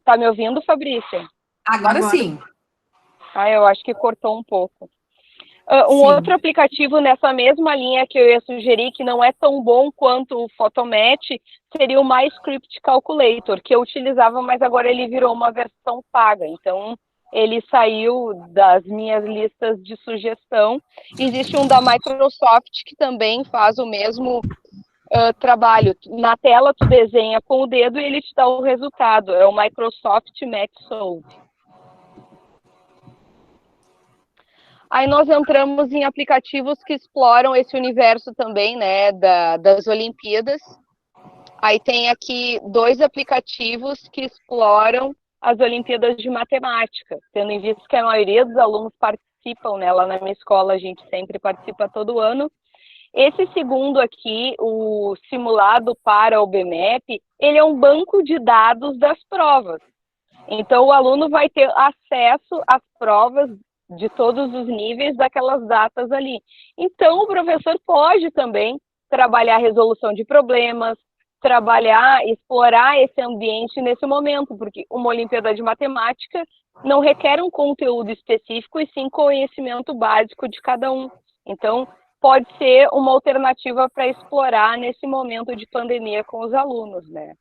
Tá me ouvindo, Fabrícia? Agora sim. Eu acho que cortou um pouco. Um Sim. outro aplicativo nessa mesma linha que eu ia sugerir, que não é tão bom quanto o Photomatch, seria o MyScript Calculator, que eu utilizava, mas agora ele virou uma versão paga. Então, ele saiu das minhas listas de sugestão. Existe um da Microsoft que também faz o mesmo trabalho. Na tela, tu desenha com o dedo e ele te dá o resultado. É o Microsoft MathSolve. Aí nós entramos em aplicativos que exploram esse universo também, né, das Olimpíadas. Aí tem aqui 2 aplicativos que exploram as Olimpíadas de Matemática, tendo em vista que a maioria dos alunos participam, né, lá na minha escola a gente sempre participa todo ano. Esse segundo aqui, o simulado para o BMEP, ele é um banco de dados das provas. Então o aluno vai ter acesso às provas de todos os níveis daquelas datas ali. Então, o professor pode também trabalhar a resolução de problemas, explorar esse ambiente nesse momento, porque uma Olimpíada de Matemática não requer um conteúdo específico, e sim conhecimento básico de cada um. Então, pode ser uma alternativa para explorar nesse momento de pandemia com os alunos, né?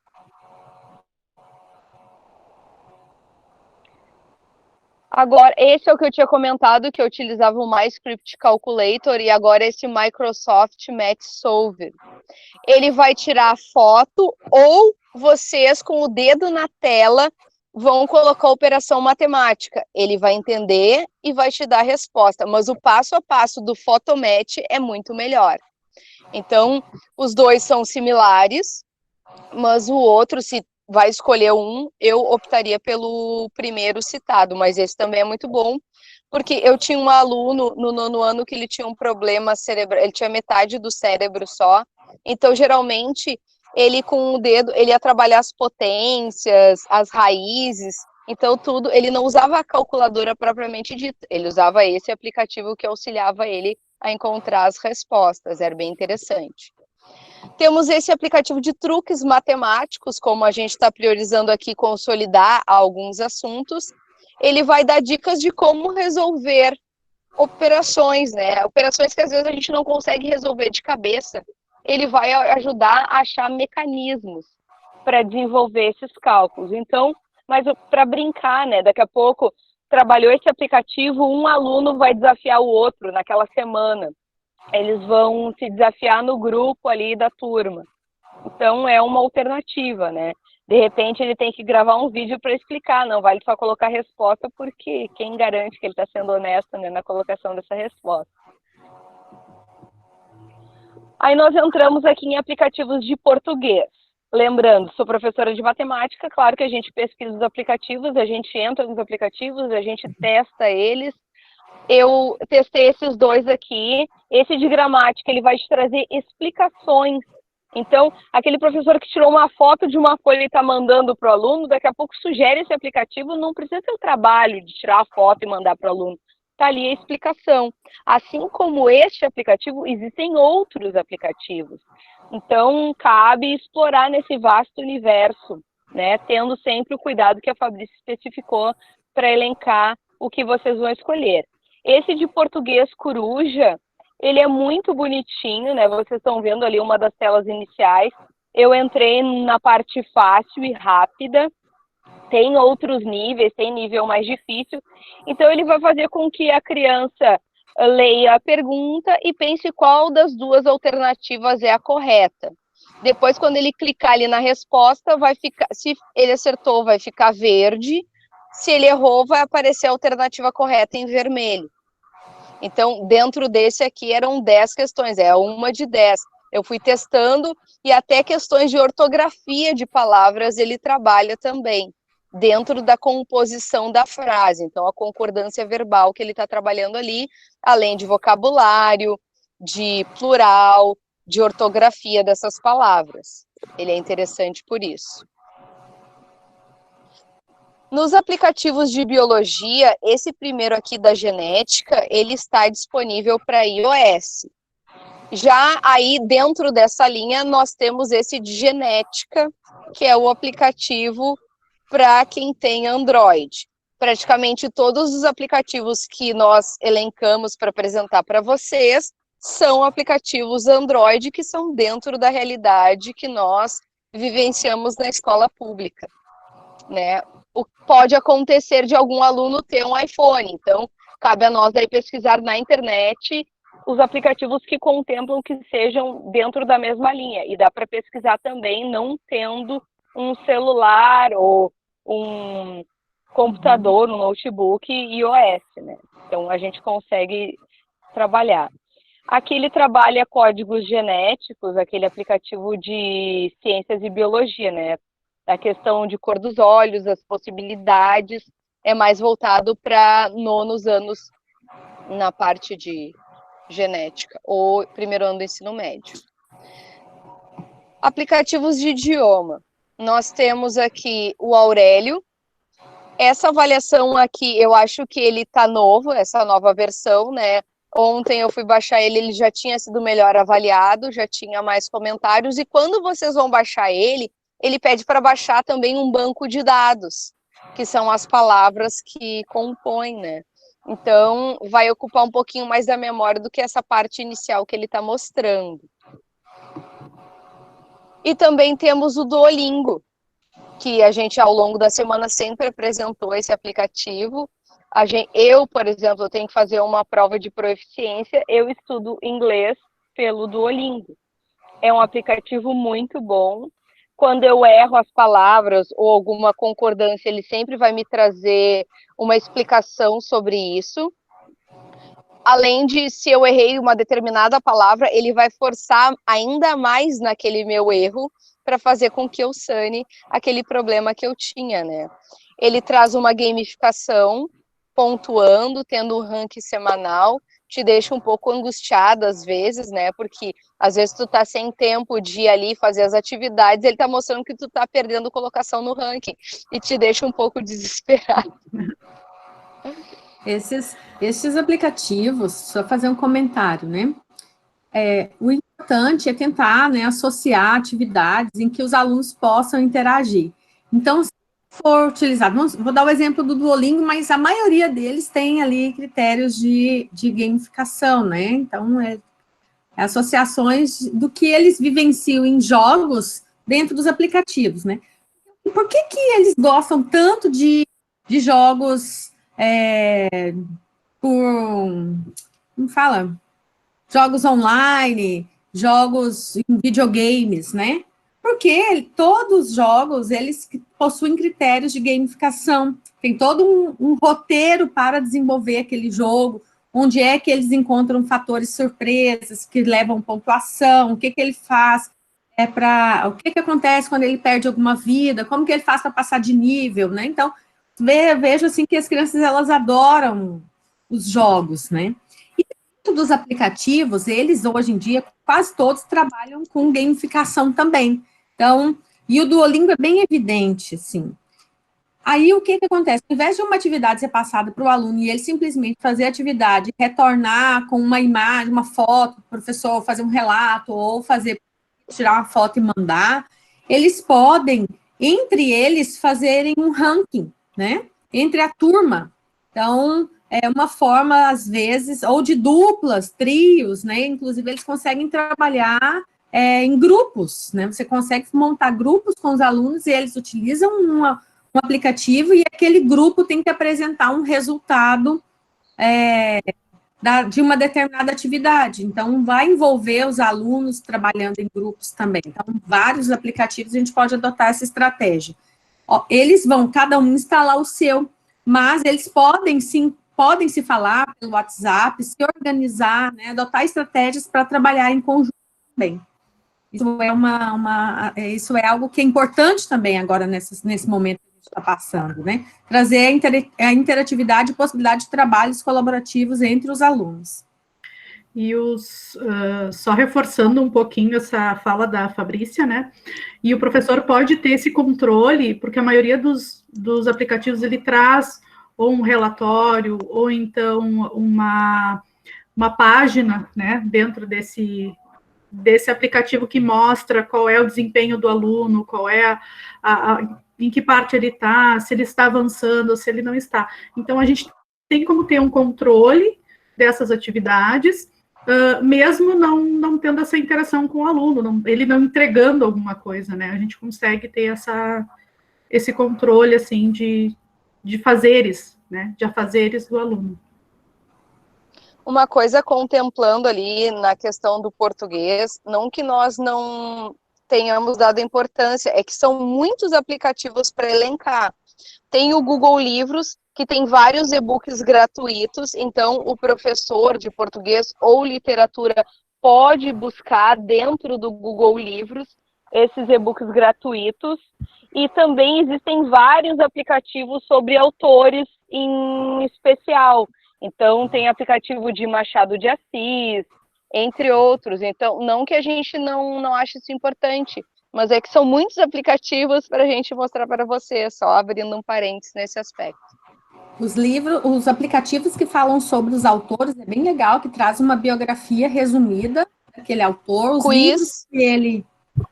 Agora, esse é o que eu tinha comentado, que eu utilizava o MyScript Calculator, e agora esse Microsoft MathSolve. Ele vai tirar a foto, ou vocês, com o dedo na tela, vão colocar a operação matemática. Ele vai entender e vai te dar a resposta, mas o passo a passo do Photomatch é muito melhor. Então, os dois são similares, mas o outro, se vai escolher um, eu optaria pelo primeiro citado, mas esse também é muito bom, porque eu tinha um aluno no 9º ano que ele tinha um problema cerebral, ele tinha metade do cérebro só, então geralmente ele com o dedo, ele ia trabalhar as potências, as raízes, então tudo, ele não usava a calculadora propriamente dita, ele usava esse aplicativo que auxiliava ele a encontrar as respostas, era bem interessante. Temos esse aplicativo de truques matemáticos, como a gente está priorizando aqui consolidar alguns assuntos. Ele vai dar dicas de como resolver operações, né? Operações que às vezes a gente não consegue resolver de cabeça. Ele vai ajudar a achar mecanismos para desenvolver esses cálculos. Então, mas para brincar, né? Daqui a pouco trabalhou esse aplicativo, um aluno vai desafiar o outro naquela semana. Eles vão se desafiar no grupo ali da turma. Então, é uma alternativa, né? De repente, ele tem que gravar um vídeo para explicar, não vale só colocar a resposta, porque quem garante que ele está sendo honesto, né, na colocação dessa resposta. Aí nós entramos aqui em aplicativos de português. Lembrando, sou professora de matemática, claro que a gente pesquisa os aplicativos, a gente entra nos aplicativos, a gente testa eles. Eu testei esses 2 aqui. Esse de gramática, ele vai te trazer explicações. Então, aquele professor que tirou uma foto de uma folha e está mandando para o aluno, daqui a pouco sugere esse aplicativo, não precisa ter o trabalho de tirar a foto e mandar para o aluno. Está ali a explicação. Assim como este aplicativo, existem outros aplicativos. Então, cabe explorar nesse vasto universo, né? Tendo sempre o cuidado que a Fabrícia especificou para elencar o que vocês vão escolher. Esse de português coruja, ele é muito bonitinho, né? Vocês estão vendo ali uma das telas iniciais. Eu entrei na parte fácil e rápida. Tem outros níveis, tem nível mais difícil. Então, ele vai fazer com que a criança leia a pergunta e pense qual das duas alternativas é a correta. Depois, quando ele clicar ali na resposta, vai ficar, se ele acertou, vai ficar verde. Se ele errou, vai aparecer a alternativa correta em vermelho. Então, dentro desse aqui eram 10 questões, é uma de 10. Eu fui testando e até questões de ortografia de palavras ele trabalha também, dentro da composição da frase. Então, a concordância verbal que ele está trabalhando ali, além de vocabulário, de plural, de ortografia dessas palavras. Ele é interessante por isso. Nos aplicativos de biologia, esse primeiro aqui da genética, ele está disponível para iOS. Já aí, dentro dessa linha, nós temos esse de genética, que é o aplicativo para quem tem Android. Praticamente todos os aplicativos que nós elencamos para apresentar para vocês são aplicativos Android que são dentro da realidade que nós vivenciamos na escola pública, né? Pode acontecer de algum aluno ter um iPhone, então cabe a nós aí pesquisar na internet os aplicativos que contemplam que sejam dentro da mesma linha, e dá para pesquisar também não tendo um celular ou um computador, um notebook iOS, né? Então a gente consegue trabalhar. Aqui ele trabalha códigos genéticos, aquele aplicativo de ciências e biologia, né? A questão de cor dos olhos, as possibilidades, é mais voltado para nonos anos na parte de genética, ou primeiro ano do ensino médio. Aplicativos de idioma. Nós temos aqui o Aurélio. Essa avaliação aqui, eu acho que ele está novo, essa nova versão, né? Ontem eu fui baixar ele, ele já tinha sido melhor avaliado, já tinha mais comentários, e quando vocês vão baixar ele pede para baixar também um banco de dados, que são as palavras que compõem, né? Então, vai ocupar um pouquinho mais da memória do que essa parte inicial que ele está mostrando. E também temos o Duolingo, que a gente, ao longo da semana, sempre apresentou esse aplicativo. Eu, por exemplo, tenho que fazer uma prova de proficiência, eu estudo inglês pelo Duolingo. É um aplicativo muito bom. Quando eu erro as palavras ou alguma concordância, ele sempre vai me trazer uma explicação sobre isso. Além de, se eu errei uma determinada palavra, ele vai forçar ainda mais naquele meu erro para fazer com que eu sane aquele problema que eu tinha, né? Ele traz uma gamificação, pontuando, tendo um ranking semanal, te deixa um pouco angustiado às vezes, né? Porque às vezes tu tá sem tempo de ir ali fazer as atividades, ele tá mostrando que tu tá perdendo colocação no ranking e te deixa um pouco desesperado. Esses aplicativos, só fazer um comentário, né? O importante é tentar, né, associar atividades em que os alunos possam interagir. Então, se for utilizado, vou dar o exemplo do Duolingo, mas a maioria deles tem ali critérios de gamificação, né? Então, associações do que eles vivenciam em jogos dentro dos aplicativos, né? E por que eles gostam tanto de jogos como fala? Jogos online, jogos em videogames, né? Porque todos os jogos, eles possuem critérios de gamificação. Tem todo um roteiro para desenvolver aquele jogo, onde é que eles encontram fatores surpresas, que levam pontuação, o que ele faz, o que acontece quando ele perde alguma vida, como que ele faz para passar de nível, né? Então, vejo assim que as crianças, elas adoram os jogos, né? E dentro dos aplicativos, eles hoje em dia, quase todos trabalham com gamificação também. Então, e o Duolingo é bem evidente, assim. Aí, o que acontece? Ao invés de uma atividade ser passada para o aluno e ele simplesmente fazer a atividade, retornar com uma imagem, uma foto, o professor fazer um relato, ou fazer tirar uma foto e mandar, eles podem, entre eles, fazerem um ranking, né? Entre a turma. Então, é uma forma, às vezes, ou de duplas, trios, né? Inclusive, eles conseguem trabalhar em grupos, né? Você consegue montar grupos com os alunos e eles utilizam um aplicativo e aquele grupo tem que apresentar um resultado de uma determinada atividade. Então, vai envolver os alunos trabalhando em grupos também. Então, vários aplicativos a gente pode adotar essa estratégia. Eles vão, cada um, instalar o seu, mas eles podem se falar pelo WhatsApp, se organizar, né, adotar estratégias para trabalhar em conjunto também. Isso é algo que é importante também agora nesse momento que a gente está passando, né? Trazer a interatividade e possibilidade de trabalhos colaborativos entre os alunos. E só reforçando um pouquinho essa fala da Fabrícia, né? E o professor pode ter esse controle, porque a maioria dos aplicativos ele traz ou um relatório, ou então uma página, né, dentro desse aplicativo que mostra qual é o desempenho do aluno, qual é em que parte ele está, se ele está avançando ou se ele não está. Então, a gente tem como ter um controle dessas atividades, mesmo não tendo essa interação com o aluno, ele não entregando alguma coisa, né? A gente consegue ter esse controle, assim, de fazeres, né? De afazeres do aluno. Uma coisa contemplando ali na questão do português, não que nós não tenhamos dado importância, é que são muitos aplicativos para elencar. Tem o Google Livros, que tem vários e-books gratuitos, então o professor de português ou literatura pode buscar dentro do Google Livros esses e-books gratuitos, e também existem vários aplicativos sobre autores em especial. Então, tem aplicativo de Machado de Assis, entre outros. Então, não que a gente não ache isso importante, mas é que são muitos aplicativos para a gente mostrar para você, só abrindo um parênteses nesse aspecto. Os aplicativos que falam sobre os autores, é bem legal, que traz uma biografia resumida daquele autor, os livros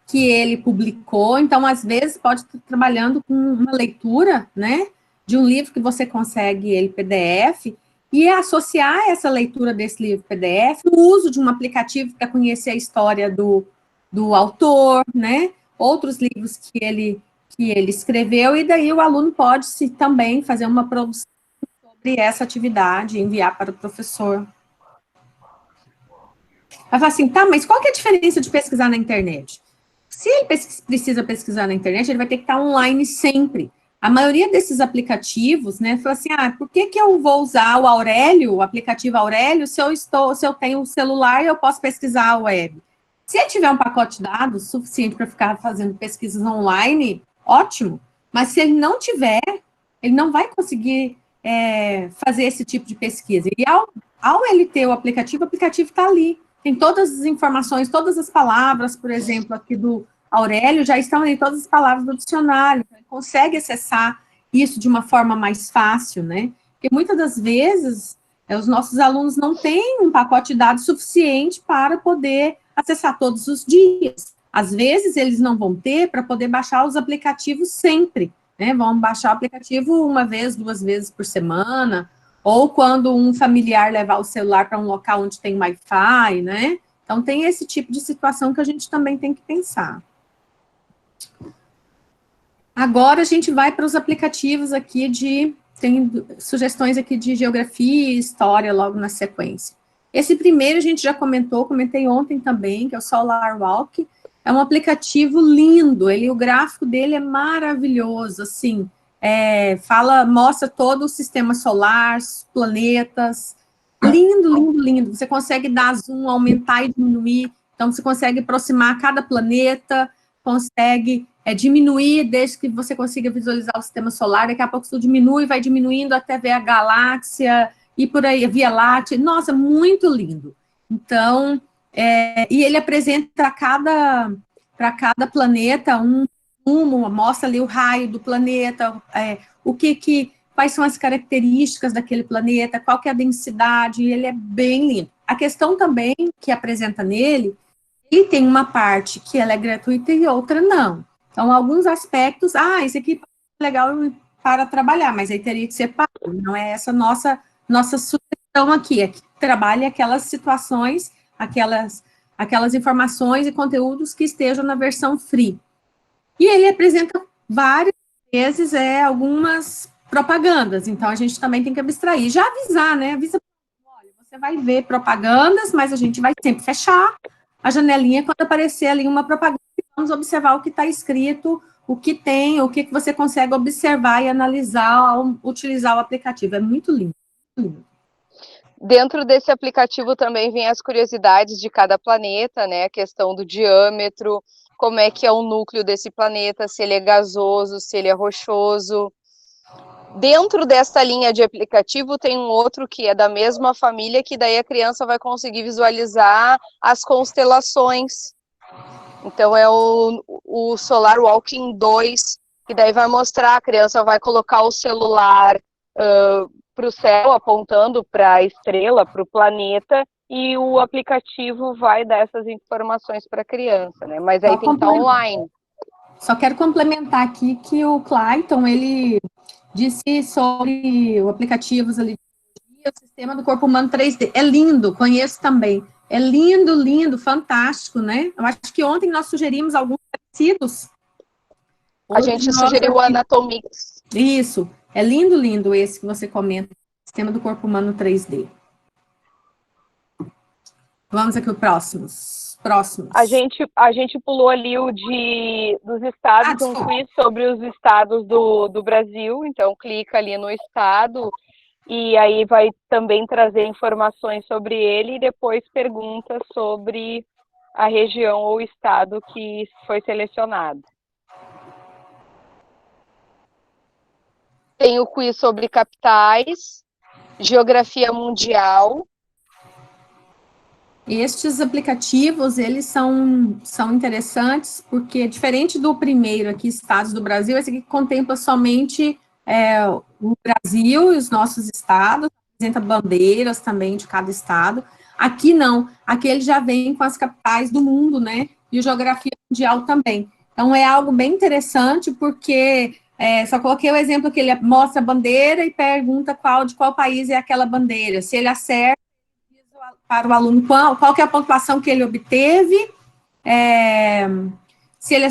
que ele publicou. Então, às vezes, pode estar trabalhando com uma leitura, né, de um livro que você consegue ele PDF, e associar essa leitura desse livro PDF no uso de um aplicativo para conhecer a história do autor, né? Outros livros que ele escreveu, e daí o aluno pode também fazer uma produção sobre essa atividade e enviar para o professor. Vai falar assim, tá, mas qual que é a diferença de pesquisar na internet? Se ele precisa pesquisar na internet, ele vai ter que estar online sempre. A maioria desses aplicativos, né, fala assim, por que eu vou usar o aplicativo Aurélio, se eu tenho um celular e eu posso pesquisar a web? Se ele tiver um pacote de dados suficiente para ficar fazendo pesquisas online, ótimo. Mas se ele não tiver, ele não vai conseguir fazer esse tipo de pesquisa. E ao ele ter o aplicativo está ali. Tem todas as informações, todas as palavras, por exemplo, aqui do Aurélio, já estão ali todas as palavras do dicionário, ele consegue acessar isso de uma forma mais fácil, né? Porque muitas das vezes, os nossos alunos não têm um pacote de dados suficiente para poder acessar todos os dias. Às vezes, eles não vão ter para poder baixar os aplicativos sempre, né? Vão baixar o aplicativo uma vez, 2 vezes por semana, ou quando um familiar levar o celular para um local onde tem Wi-Fi, né? Então, tem esse tipo de situação que a gente também tem que pensar. Agora, a gente vai para os aplicativos aqui tem sugestões aqui de geografia e história logo na sequência. Esse primeiro a gente já comentei ontem também, que é o Solar Walk. É um aplicativo lindo, o gráfico dele é maravilhoso, assim, mostra todo o sistema solar, os planetas, lindo, lindo, lindo. Você consegue dar zoom, aumentar e diminuir, então você consegue aproximar cada planeta, consegue diminuir desde que você consiga visualizar o sistema solar, daqui a pouco isso diminui, vai diminuindo até ver a galáxia, e por aí, a Via Láctea. Nossa, muito lindo. Então, e ele apresenta para cada planeta mostra ali o raio do planeta, quais são as características daquele planeta, qual que é a densidade, ele é bem lindo. A questão também que apresenta nele, E tem uma parte que ela é gratuita e outra não. Então, alguns aspectos, esse aqui é legal para trabalhar, mas aí teria que ser pago. Não é essa nossa sugestão aqui. É que trabalhe aquelas situações, aquelas informações e conteúdos que estejam na versão free. E ele apresenta várias vezes algumas propagandas, então a gente também tem que abstrair. Já avisar, né? Avisa, olha, você vai ver propagandas, mas a gente vai sempre fechar a janelinha quando aparecer ali uma propaganda. Vamos observar o que está escrito, o que tem, o que você consegue observar e analisar ao utilizar o aplicativo. É muito lindo, muito lindo. Dentro desse aplicativo também vem as curiosidades de cada planeta, né? A questão do diâmetro, como é que é o núcleo desse planeta, se ele é gasoso, se ele é rochoso. Dentro desta linha de aplicativo tem um outro que é da mesma família, que daí a criança vai conseguir visualizar as constelações. Então é o Solar Walking 2, que daí vai mostrar, a criança vai colocar o celular para o céu, apontando para a estrela, para o planeta, e o aplicativo vai dar essas informações para a criança, né? Mas aí tem que estar online. Só quero complementar aqui que o Clayton, ele disse sobre o aplicativos ali, o sistema do corpo humano 3D. É lindo, conheço também. É lindo, lindo, fantástico, né? Eu acho que ontem nós sugerimos alguns parecidos. A gente sugeriu o Anatomix. Isso. É lindo, lindo esse que você comenta, sistema do corpo humano 3D. Vamos aqui o próximos. A gente pulou ali dos estados, um quiz sobre os estados do Brasil, então clica ali no estado e aí vai também trazer informações sobre ele e depois perguntas sobre a região ou estado que foi selecionado. Tem o quiz sobre capitais, geografia mundial. Estes aplicativos, eles são interessantes, porque, diferente do primeiro aqui, Estados do Brasil, esse aqui contempla somente o Brasil e os nossos estados, apresenta bandeiras também de cada estado. Aqui não, aqui ele já vem com as capitais do mundo, né, e geografia mundial também. Então, é algo bem interessante, porque só coloquei o exemplo que ele mostra a bandeira e pergunta de qual país é aquela bandeira. Se ele acerta, para o aluno qual que é a pontuação que ele obteve, se ele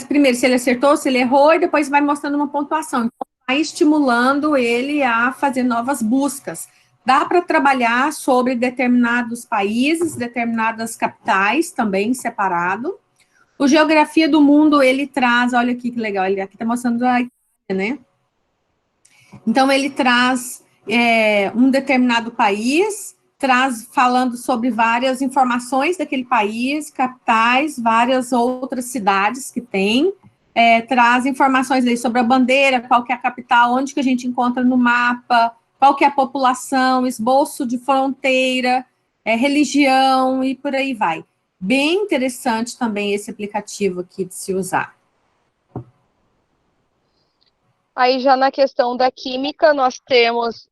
acertou, se ele errou, e depois vai mostrando uma pontuação. Então, vai estimulando ele a fazer novas buscas. Dá para trabalhar sobre determinados países, determinadas capitais também separado. O Geografia do Mundo, ele traz, olha aqui que legal, ele aqui está mostrando a Itália, né? Então, ele traz um determinado país, falando sobre várias informações daquele país, capitais, várias outras cidades que tem, traz informações aí sobre a bandeira, qual que é a capital, onde que a gente encontra no mapa, qual que é a população, esboço de fronteira, religião e por aí vai. Bem interessante também esse aplicativo aqui de se usar. Aí já na questão da química, nós temos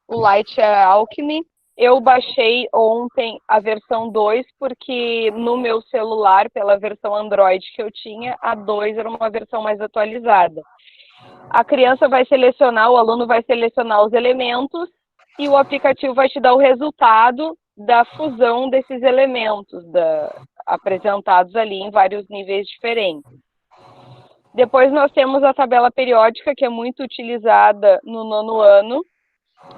o Light Alchemy. Eu baixei ontem a versão 2, porque no meu celular, pela versão Android que eu tinha, a 2 era uma versão mais atualizada. A criança vai selecionar, o aluno vai selecionar os elementos e o aplicativo vai te dar o resultado da fusão desses elementos, apresentados ali em vários níveis diferentes. Depois nós temos a tabela periódica, que é muito utilizada no nono ano.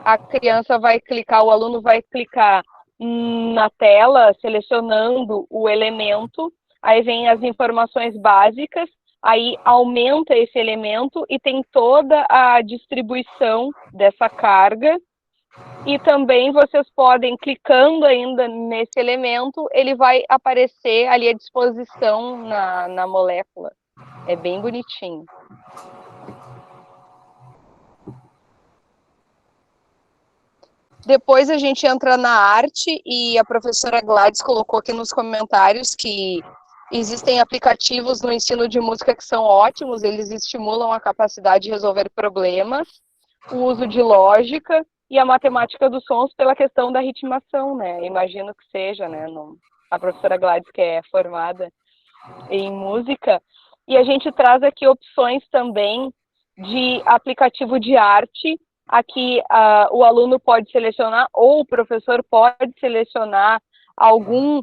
A criança vai clicar, o aluno vai clicar na tela, selecionando o elemento, aí vem as informações básicas, aí aumenta esse elemento e tem toda a distribuição dessa carga. E também vocês podem, clicando ainda nesse elemento, ele vai aparecer ali à disposição na molécula. É bem bonitinho. Depois a gente entra na arte e a professora Gladys colocou aqui nos comentários que existem aplicativos no ensino de música que são ótimos, eles estimulam a capacidade de resolver problemas, o uso de lógica e a matemática dos sons pela questão da ritmação, né? Imagino que seja, né? a professora Gladys, que é formada em música, e a gente traz aqui opções também de aplicativo de arte. Aqui o aluno pode selecionar, ou o professor pode selecionar algum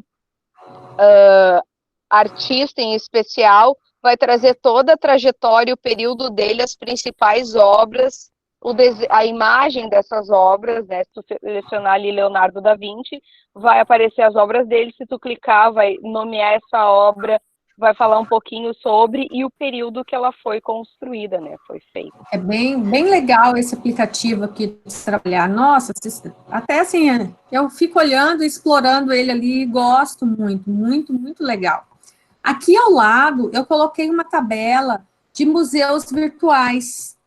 artista em especial, vai trazer toda a trajetória, o período dele, as principais obras, a imagem dessas obras, né? Se tu selecionar ali Leonardo da Vinci, vai aparecer as obras dele, se tu clicar, vai nomear essa obra, vai falar um pouquinho sobre e o período que ela foi construída, né? Foi feita. É bem legal esse aplicativo aqui de trabalhar. Nossa, até assim, eu fico olhando, explorando ele ali e gosto muito, muito, muito legal. Aqui ao lado, eu coloquei uma tabela de museus virtuais.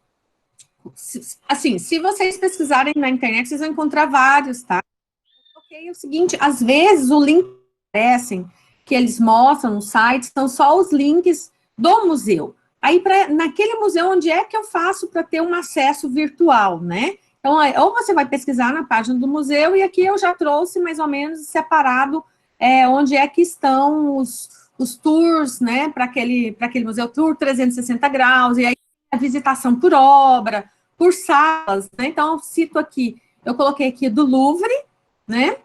Assim, se vocês pesquisarem na internet, vocês vão encontrar vários, tá? Eu coloquei o seguinte, às vezes o link que aparecem, que eles mostram no site, são só os links do museu. Aí, naquele museu, onde é que eu faço para ter um acesso virtual, né? Então, ou você vai pesquisar na página do museu, e aqui eu já trouxe mais ou menos separado onde é que estão os tours, né, para aquele museu, tour 360 graus, e aí a visitação por obra, por salas, né? Então, eu cito aqui, eu coloquei aqui do Louvre, né,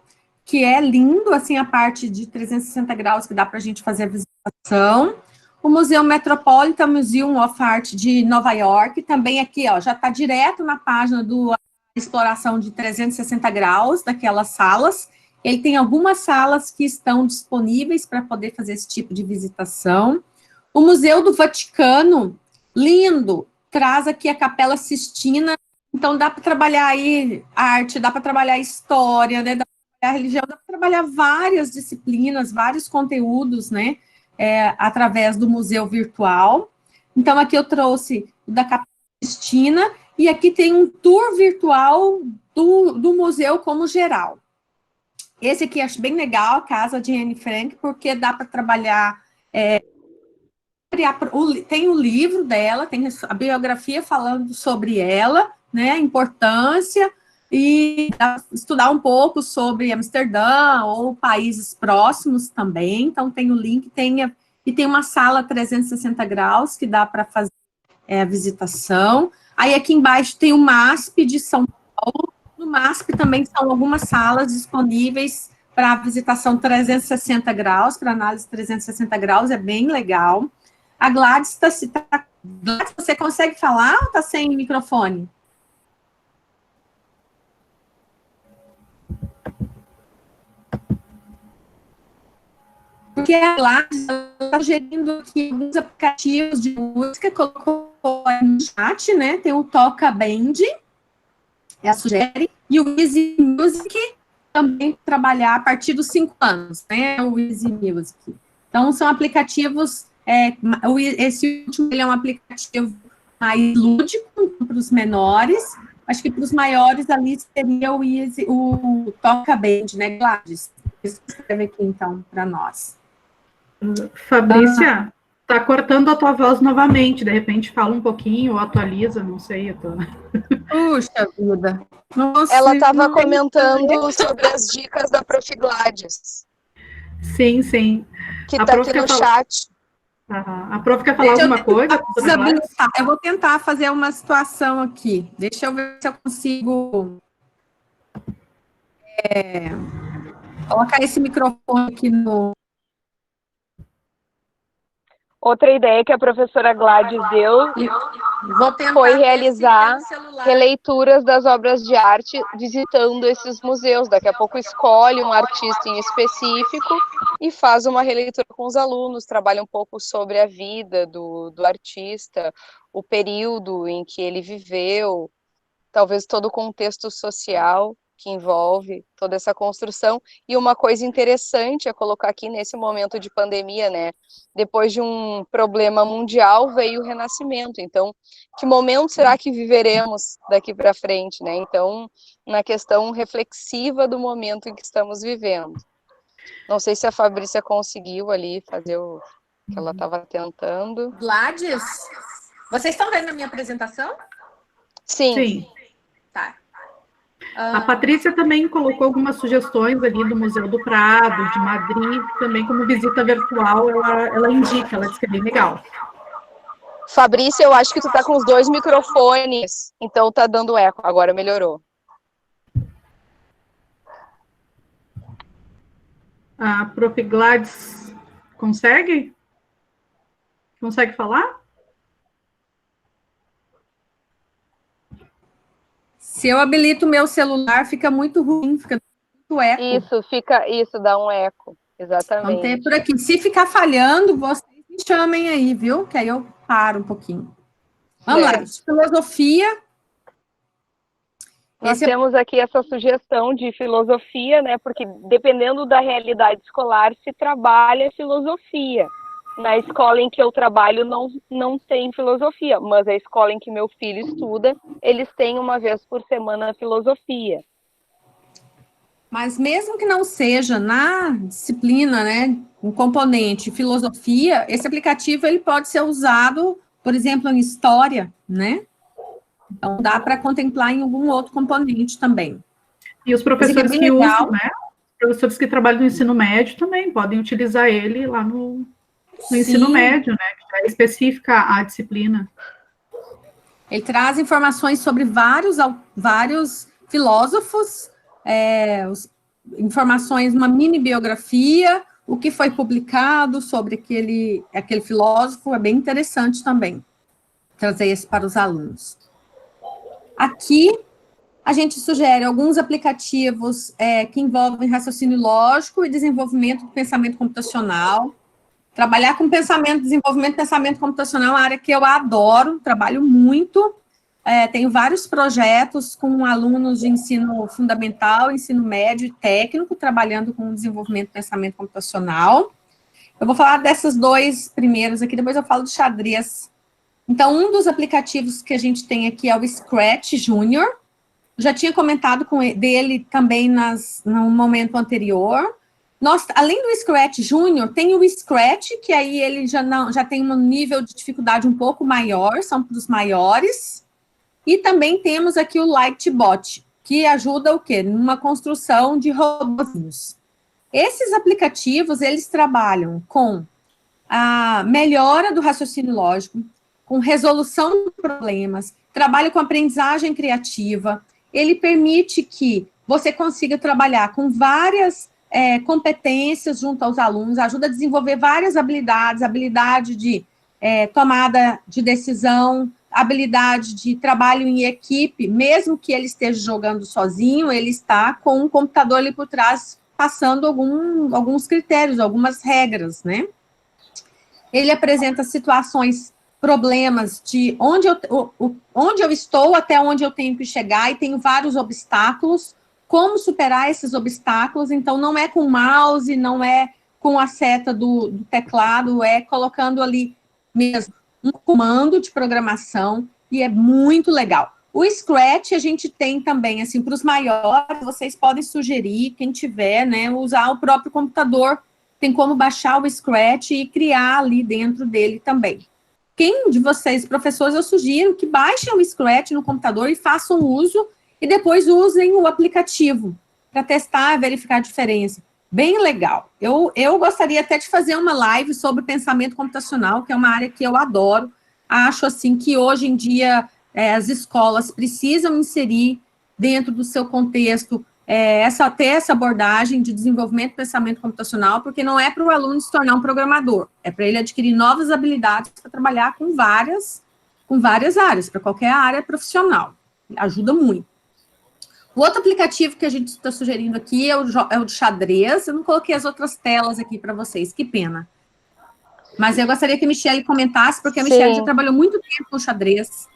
que é lindo, assim, a parte de 360 graus que dá para a gente fazer a visitação. O Museu Metropolitan Museum of Art de Nova York, também aqui, ó, já está direto na página do exploração de 360 graus daquelas salas. Ele tem algumas salas que estão disponíveis para poder fazer esse tipo de visitação. O Museu do Vaticano, lindo, traz aqui a Capela Sistina, então dá para trabalhar aí arte, dá para trabalhar história, né, dá para trabalhar religião, dá para trabalhar várias disciplinas, vários conteúdos, né, através do museu virtual. Então, aqui eu trouxe da Capela Sistina, e aqui tem um tour virtual do museu como geral. Esse aqui eu acho bem legal, a casa de Anne Frank, porque dá para trabalhar, tem o livro dela, tem a biografia falando sobre ela, né, a importância, e estudar um pouco sobre Amsterdã ou países próximos também. Então, tem o link, e tem uma sala 360 graus que dá para fazer a visitação. Aí, aqui embaixo, tem o MASP de São Paulo. No MASP também são algumas salas disponíveis para visitação 360 graus, para análise 360 graus, é bem legal. A Gladys, Gladys, você consegue falar ou está sem microfone? Porque a Gladys está gerindo aqui alguns aplicativos de música, colocou no chat, né? Tem o Toca Band, ela sugere, e o Easy Music também trabalhar a partir dos 5 anos, né? O Easy Music. Então, são aplicativos, esse último ele é um aplicativo mais lúdico para os menores, acho que para os maiores ali seria o Toca Band, né, Gladys? Escreve aqui, então, para nós. Fabrícia, tá cortando a tua voz novamente, de repente fala um pouquinho ou atualiza, não sei. Eu tô... Puxa vida. Ela estava comentando sobre as dicas da Prof. Gladys. Sim, sim. Que está aqui no chat. A prof quer falar alguma coisa? Eu vou tentar fazer uma situação aqui. Deixa eu ver se eu consigo colocar esse microfone aqui no... Outra ideia que a professora Gladys deu foi realizar releituras das obras de arte visitando esses museus. Daqui a pouco escolhe um artista em específico e faz uma releitura com os alunos, trabalha um pouco sobre a vida do artista, o período em que ele viveu, talvez todo o contexto social que envolve toda essa construção. E uma coisa interessante é colocar aqui nesse momento de pandemia, né? Depois de um problema mundial veio o renascimento. Então, que momento será que viveremos daqui para frente, né? Então, na questão reflexiva do momento em que estamos vivendo. Não sei se a Fabrícia conseguiu ali fazer o que ela estava tentando. Gladys, vocês estão vendo a minha apresentação? Sim. Sim. Tá. A Patrícia também colocou algumas sugestões ali do Museu do Prado, de Madrid, também como visita virtual, ela indica, ela diz que é bem legal. Fabrícia, eu acho que tu tá com os 2 microfones, então tá dando eco, agora melhorou. A Prof. Gladys consegue? Consegue falar? Se eu habilito o meu celular, fica muito ruim, fica muito eco. Isso, dá um eco, exatamente. Vamos ter por aqui. Se ficar falhando, vocês me chamem aí, viu? Que aí eu paro um pouquinho. Vamos lá, filosofia. Nós temos aqui essa sugestão de filosofia, né? Porque dependendo da realidade escolar, se trabalha filosofia. Na escola em que eu trabalho não tem filosofia, mas a escola em que meu filho estuda, eles têm uma vez por semana filosofia. Mas mesmo que não seja na disciplina, né, um componente filosofia, esse aplicativo ele pode ser usado, por exemplo, em história, né? Então dá para contemplar em algum outro componente também. E os professores que usam, né? Os professores que trabalham no ensino médio também podem utilizar ele lá no ensino médio, né? Que é específica a disciplina. Ele traz informações sobre vários filósofos, informações, uma mini biografia, o que foi publicado sobre aquele filósofo, é bem interessante também trazer isso para os alunos. Aqui, a gente sugere alguns aplicativos que envolvem raciocínio lógico e desenvolvimento do pensamento computacional. Trabalhar com desenvolvimento de pensamento computacional é uma área que eu adoro, trabalho muito. Tenho vários projetos com alunos de ensino fundamental, ensino médio e técnico, trabalhando com desenvolvimento de pensamento computacional. Eu vou falar desses 2 primeiros aqui, depois eu falo do xadrez. Então, um dos aplicativos que a gente tem aqui é o Scratch Junior. Já tinha comentado dele também no momento anterior. Além do Scratch Junior, tem o Scratch, que aí ele já tem um nível de dificuldade um pouco maior, são para os maiores. E também temos aqui o Lightbot, que ajuda o quê? Numa construção de robôs. Esses aplicativos, eles trabalham com a melhora do raciocínio lógico, com resolução de problemas, trabalho com aprendizagem criativa. Ele permite que você consiga trabalhar com várias competências junto aos alunos, ajuda a desenvolver várias habilidades, habilidade de tomada de decisão, habilidade de trabalho em equipe, mesmo que ele esteja jogando sozinho, ele está com um computador ali por trás, passando alguns critérios, algumas regras, né? Ele apresenta situações, problemas de onde eu estou até onde eu tenho que chegar, e tenho vários obstáculos, como superar esses obstáculos. Então, não é com mouse, não é com a seta do teclado, é colocando ali mesmo um comando de programação, e é muito legal. O Scratch a gente tem também, assim, para os maiores, vocês podem sugerir, quem tiver, né, usar o próprio computador, tem como baixar o Scratch e criar ali dentro dele também. Quem de vocês, professores, eu sugiro que baixem o Scratch no computador e façam uso, e depois usem o aplicativo para testar e verificar a diferença. Bem legal. Eu gostaria até de fazer uma live sobre pensamento computacional, que é uma área que eu adoro. Acho, assim, que hoje em dia as escolas precisam inserir dentro do seu contexto ter essa abordagem de desenvolvimento de pensamento computacional, porque não é para o aluno se tornar um programador, é para ele adquirir novas habilidades para trabalhar com várias áreas, para qualquer área profissional. Ajuda muito. O outro aplicativo que a gente está sugerindo aqui é o de xadrez. Eu não coloquei as outras telas aqui para vocês, que pena. Mas eu gostaria que a Michelle comentasse, porque a Michelle já trabalhou muito tempo com xadrez.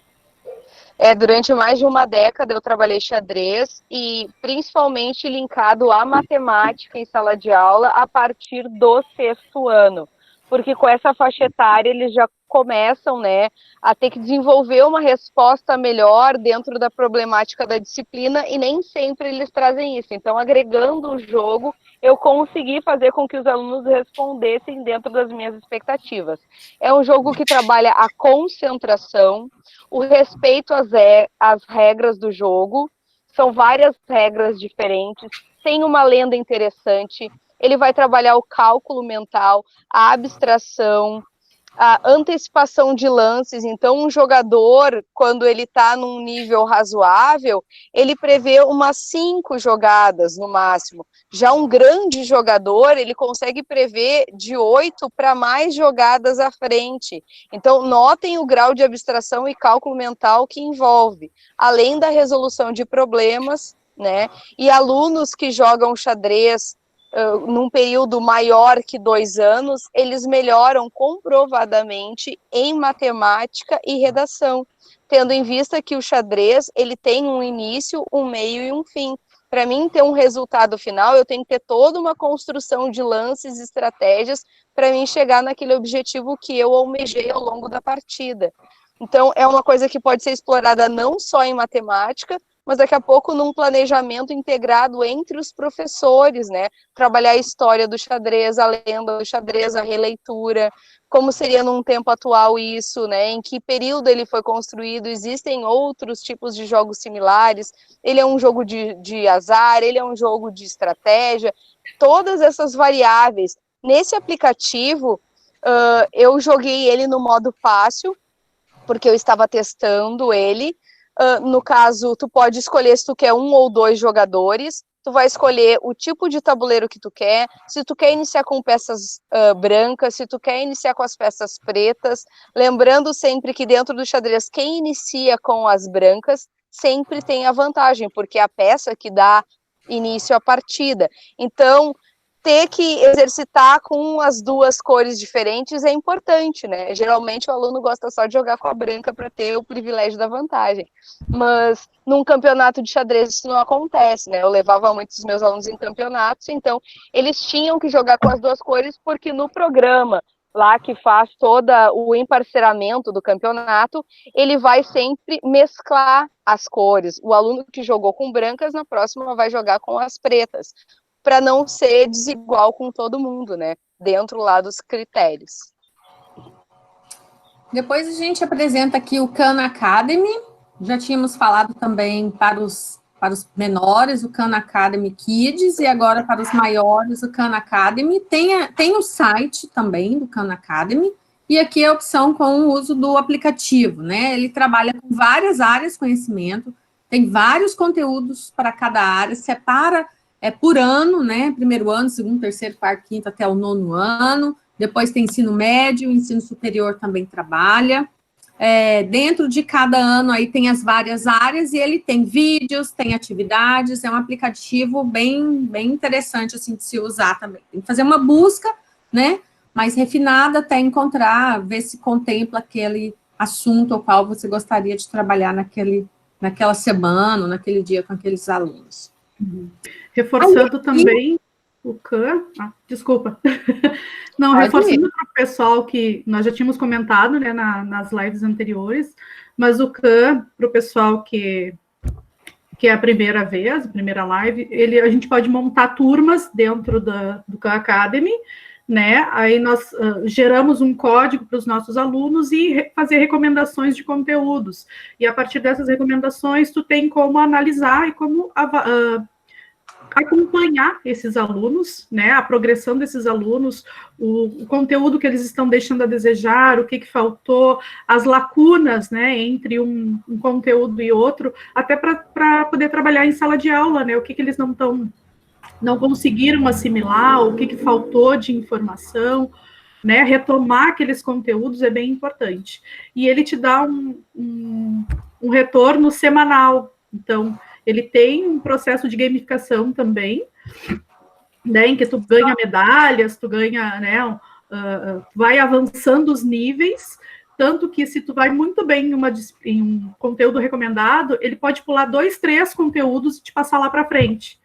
Durante mais de uma década eu trabalhei xadrez, e principalmente linkado à matemática em sala de aula a partir do 6º ano. Porque com essa faixa etária eles já começam, né, a ter que desenvolver uma resposta melhor dentro da problemática da disciplina, e nem sempre eles trazem isso. Então, agregando o jogo, eu consegui fazer com que os alunos respondessem dentro das minhas expectativas. É um jogo que trabalha a concentração, o respeito às regras do jogo, são várias regras diferentes, tem uma lenda interessante, ele vai trabalhar o cálculo mental, a abstração, a antecipação de lances. Então, um jogador, quando ele está num nível razoável, ele prevê umas 5 jogadas no máximo. Já um grande jogador, ele consegue prever de 8 para mais jogadas à frente. Então, notem o grau de abstração e cálculo mental que envolve, além da resolução de problemas, né? E alunos que jogam xadrez num período maior que 2 anos, eles melhoram comprovadamente em matemática e redação, tendo em vista que o xadrez ele tem um início, um meio e um fim. Para mim ter um resultado final, eu tenho que ter toda uma construção de lances e estratégias para mim chegar naquele objetivo que eu almejei ao longo da partida. Então, é uma coisa que pode ser explorada não só em matemática, mas daqui a pouco num planejamento integrado entre os professores, né? Trabalhar a história do xadrez, a lenda do xadrez, a releitura, como seria num tempo atual isso, né? Em que período ele foi construído, existem outros tipos de jogos similares, ele é um jogo de azar, ele é um jogo de estratégia, todas essas variáveis. Nesse aplicativo, eu joguei ele no modo fácil, porque eu estava testando ele. No caso, tu pode escolher se tu quer 1 ou 2 jogadores, tu vai escolher o tipo de tabuleiro que tu quer, se tu quer iniciar com peças brancas, se tu quer iniciar com as peças pretas, lembrando sempre que dentro do xadrez, quem inicia com as brancas sempre tem a vantagem, porque é a peça que dá início à partida. Então, ter que exercitar com as 2 cores diferentes é importante, né? Geralmente o aluno gosta só de jogar com a branca para ter o privilégio da vantagem. Mas num campeonato de xadrez isso não acontece, né? Eu levava muitos dos meus alunos em campeonatos, então eles tinham que jogar com as 2 cores, porque no programa lá que faz todo o emparceramento do campeonato, ele vai sempre mesclar as cores. O aluno que jogou com brancas, na próxima vai jogar com as pretas, para não ser desigual com todo mundo, né? Dentro lá dos critérios. Depois a gente apresenta aqui o Khan Academy. Já tínhamos falado também para os menores, o Khan Academy Kids, e agora para os maiores, o Khan Academy. Tem o site também do Khan Academy, e aqui a opção com o uso do aplicativo, né? Ele trabalha com várias áreas de conhecimento, tem vários conteúdos para cada área, separa por ano, né? 1º ano, 2º, 3º, 4º, 5º, até o 9º ano. Depois tem ensino médio, o ensino superior também trabalha. Dentro de cada ano aí tem as várias áreas e ele tem vídeos, tem atividades, é um aplicativo bem interessante assim de se usar também. Tem que fazer uma busca, né? Mais refinada até encontrar, ver se contempla aquele assunto ao qual você gostaria de trabalhar naquela semana, naquele dia com aqueles alunos. Reforçando também o Khan, desculpa, não, reforçando para o pessoal que nós já tínhamos comentado, né, nas lives anteriores, mas o Khan, para o pessoal que é a primeira vez, a primeira live, a gente pode montar turmas dentro do Khan Academy, né, aí nós geramos um código para os nossos alunos e fazer recomendações de conteúdos, e a partir dessas recomendações, tu tem como analisar e como acompanhar esses alunos, né, a progressão desses alunos, o conteúdo que eles estão deixando a desejar, o que faltou, as lacunas, né, entre um conteúdo e outro, até para poder trabalhar em sala de aula, né, o que eles não conseguiram assimilar, o que faltou de informação, né, retomar aqueles conteúdos é bem importante. E ele te dá um retorno semanal, então ele tem um processo de gamificação também, né, em que tu ganha medalhas, tu ganha, né, vai avançando os níveis, tanto que se tu vai muito bem em um conteúdo recomendado, ele pode pular 2, 3 conteúdos e te passar lá para frente,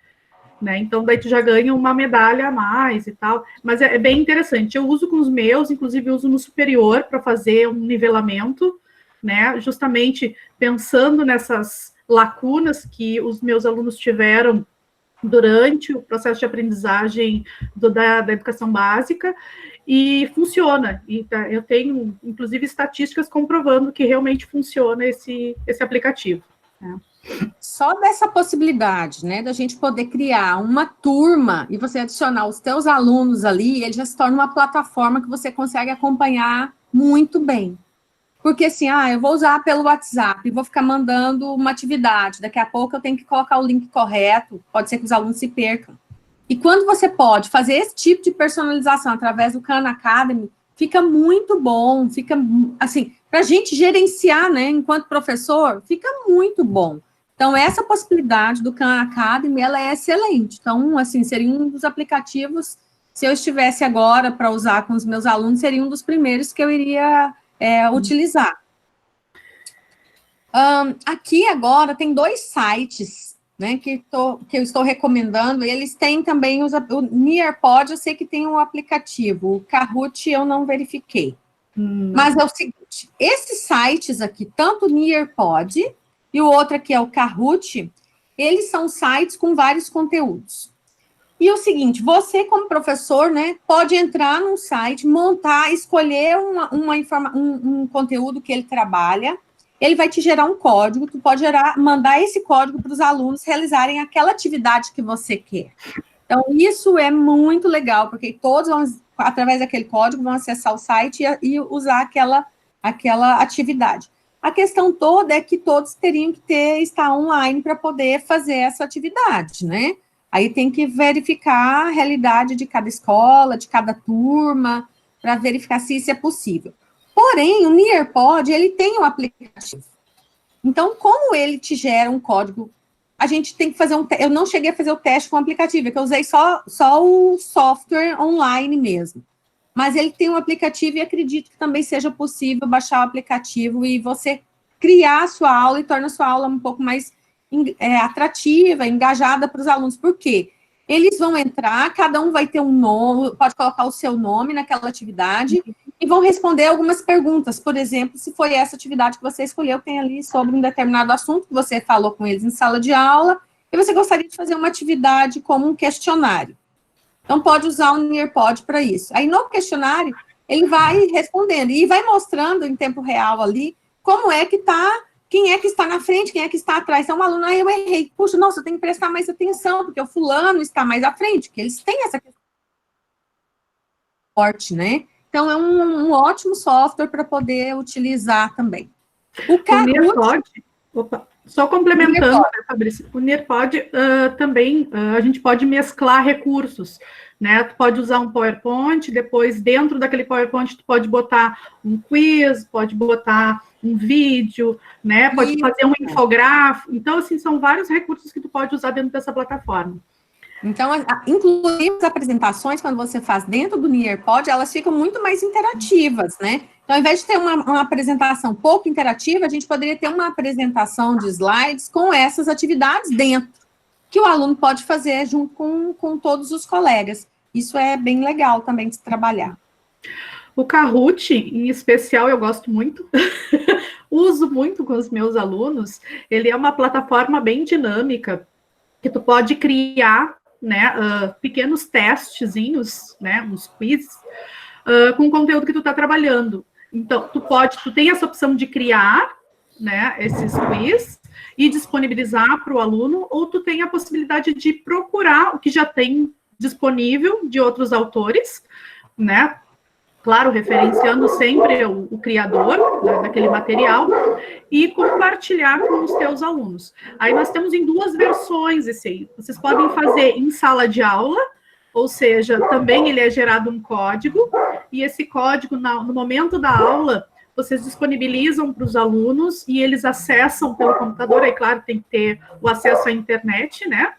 né, então daí tu já ganha uma medalha a mais e tal, mas é bem interessante. Eu uso com os meus, inclusive uso no superior para fazer um nivelamento, né, justamente pensando nessas lacunas que os meus alunos tiveram durante o processo de aprendizagem da educação básica, e funciona. E eu tenho, inclusive, estatísticas comprovando que realmente funciona esse aplicativo, né? Só dessa possibilidade, né, da gente poder criar uma turma e você adicionar os teus alunos ali, ele já se torna uma plataforma que você consegue acompanhar muito bem. Porque assim, eu vou usar pelo WhatsApp, vou ficar mandando uma atividade, daqui a pouco eu tenho que colocar o link correto, pode ser que os alunos se percam. E quando você pode fazer esse tipo de personalização através do Khan Academy, fica muito bom, fica, assim, para a gente gerenciar, né, enquanto professor, fica muito bom. Então, essa possibilidade do Khan Academy, ela é excelente. Então, assim, seria um dos aplicativos, se eu estivesse agora para usar com os meus alunos, seria um dos primeiros que eu iria utilizar. Aqui agora tem 2 sites, né, que eu estou recomendando. Eles têm também o Nearpod, eu sei que tem um aplicativo. O Kahoot eu não verifiquei. Mas é o seguinte, esses sites aqui, tanto o Nearpod e o outro aqui é o Kahoot, eles são sites com vários conteúdos. E o seguinte, você como professor, né, pode entrar num site, montar, escolher um conteúdo que ele trabalha, ele vai te gerar um código, tu pode mandar esse código para os alunos realizarem aquela atividade que você quer. Então, isso é muito legal, porque todos vão, através daquele código, vão acessar o site e usar aquela atividade. A questão toda é que todos teriam que estar online para poder fazer essa atividade, né? Aí tem que verificar a realidade de cada escola, de cada turma, para verificar se isso é possível. Porém, o Nearpod, ele tem um aplicativo. Então, como ele te gera um código, a gente tem que fazer eu não cheguei a fazer o teste com o aplicativo, é que eu usei só o software online mesmo. Mas ele tem um aplicativo e acredito que também seja possível baixar o aplicativo e você criar a sua aula e torna a sua aula um pouco mais atrativa, engajada para os alunos. Por quê? Eles vão entrar, cada um vai ter um nome, pode colocar o seu nome naquela atividade e vão responder algumas perguntas. Por exemplo, se foi essa atividade que você escolheu, tem ali sobre um determinado assunto que você falou com eles em sala de aula e você gostaria de fazer uma atividade como um questionário. Então, pode usar o Nearpod para isso. Aí, no questionário, ele vai respondendo e vai mostrando em tempo real ali como é que está, quem é que está na frente, quem é que está atrás. Então, um aluno, eu errei. Puxa, nossa, eu tenho que prestar mais atenção, porque o fulano está mais à frente, porque eles têm essa questão forte, né? Então, é um ótimo software para poder utilizar também. O Kahoot... Só complementando, né, Fabrício, o Nearpod também, a gente pode mesclar recursos, né? Tu pode usar um PowerPoint, depois dentro daquele PowerPoint tu pode botar um quiz, pode botar um vídeo, né? Pode fazer um infográfico. Então, assim, são vários recursos que tu pode usar dentro dessa plataforma. Então, inclusive as apresentações, quando você faz dentro do Nearpod, elas ficam muito mais interativas, né? Então, ao invés de ter uma apresentação pouco interativa, a gente poderia ter uma apresentação de slides com essas atividades dentro, que o aluno pode fazer junto com todos os colegas. Isso é bem legal também de se trabalhar. O Kahoot, em especial, eu gosto muito, uso muito com os meus alunos. Ele é uma plataforma bem dinâmica, que tu pode criar, né, pequenos testezinhos, né, uns quiz, com o conteúdo que tu está trabalhando. Então, tu tem essa opção de criar, né, esses quiz e disponibilizar para o aluno, ou tu tem a possibilidade de procurar o que já tem disponível de outros autores, né, claro, referenciando sempre o criador, né, daquele material, e compartilhar com os teus alunos. Aí nós temos em 2 versões esse aí. Vocês podem fazer em sala de aula, ou seja, também ele é gerado um código, e esse código, no momento da aula, vocês disponibilizam para os alunos, e eles acessam pelo computador, aí, claro, tem que ter o acesso à internet, né,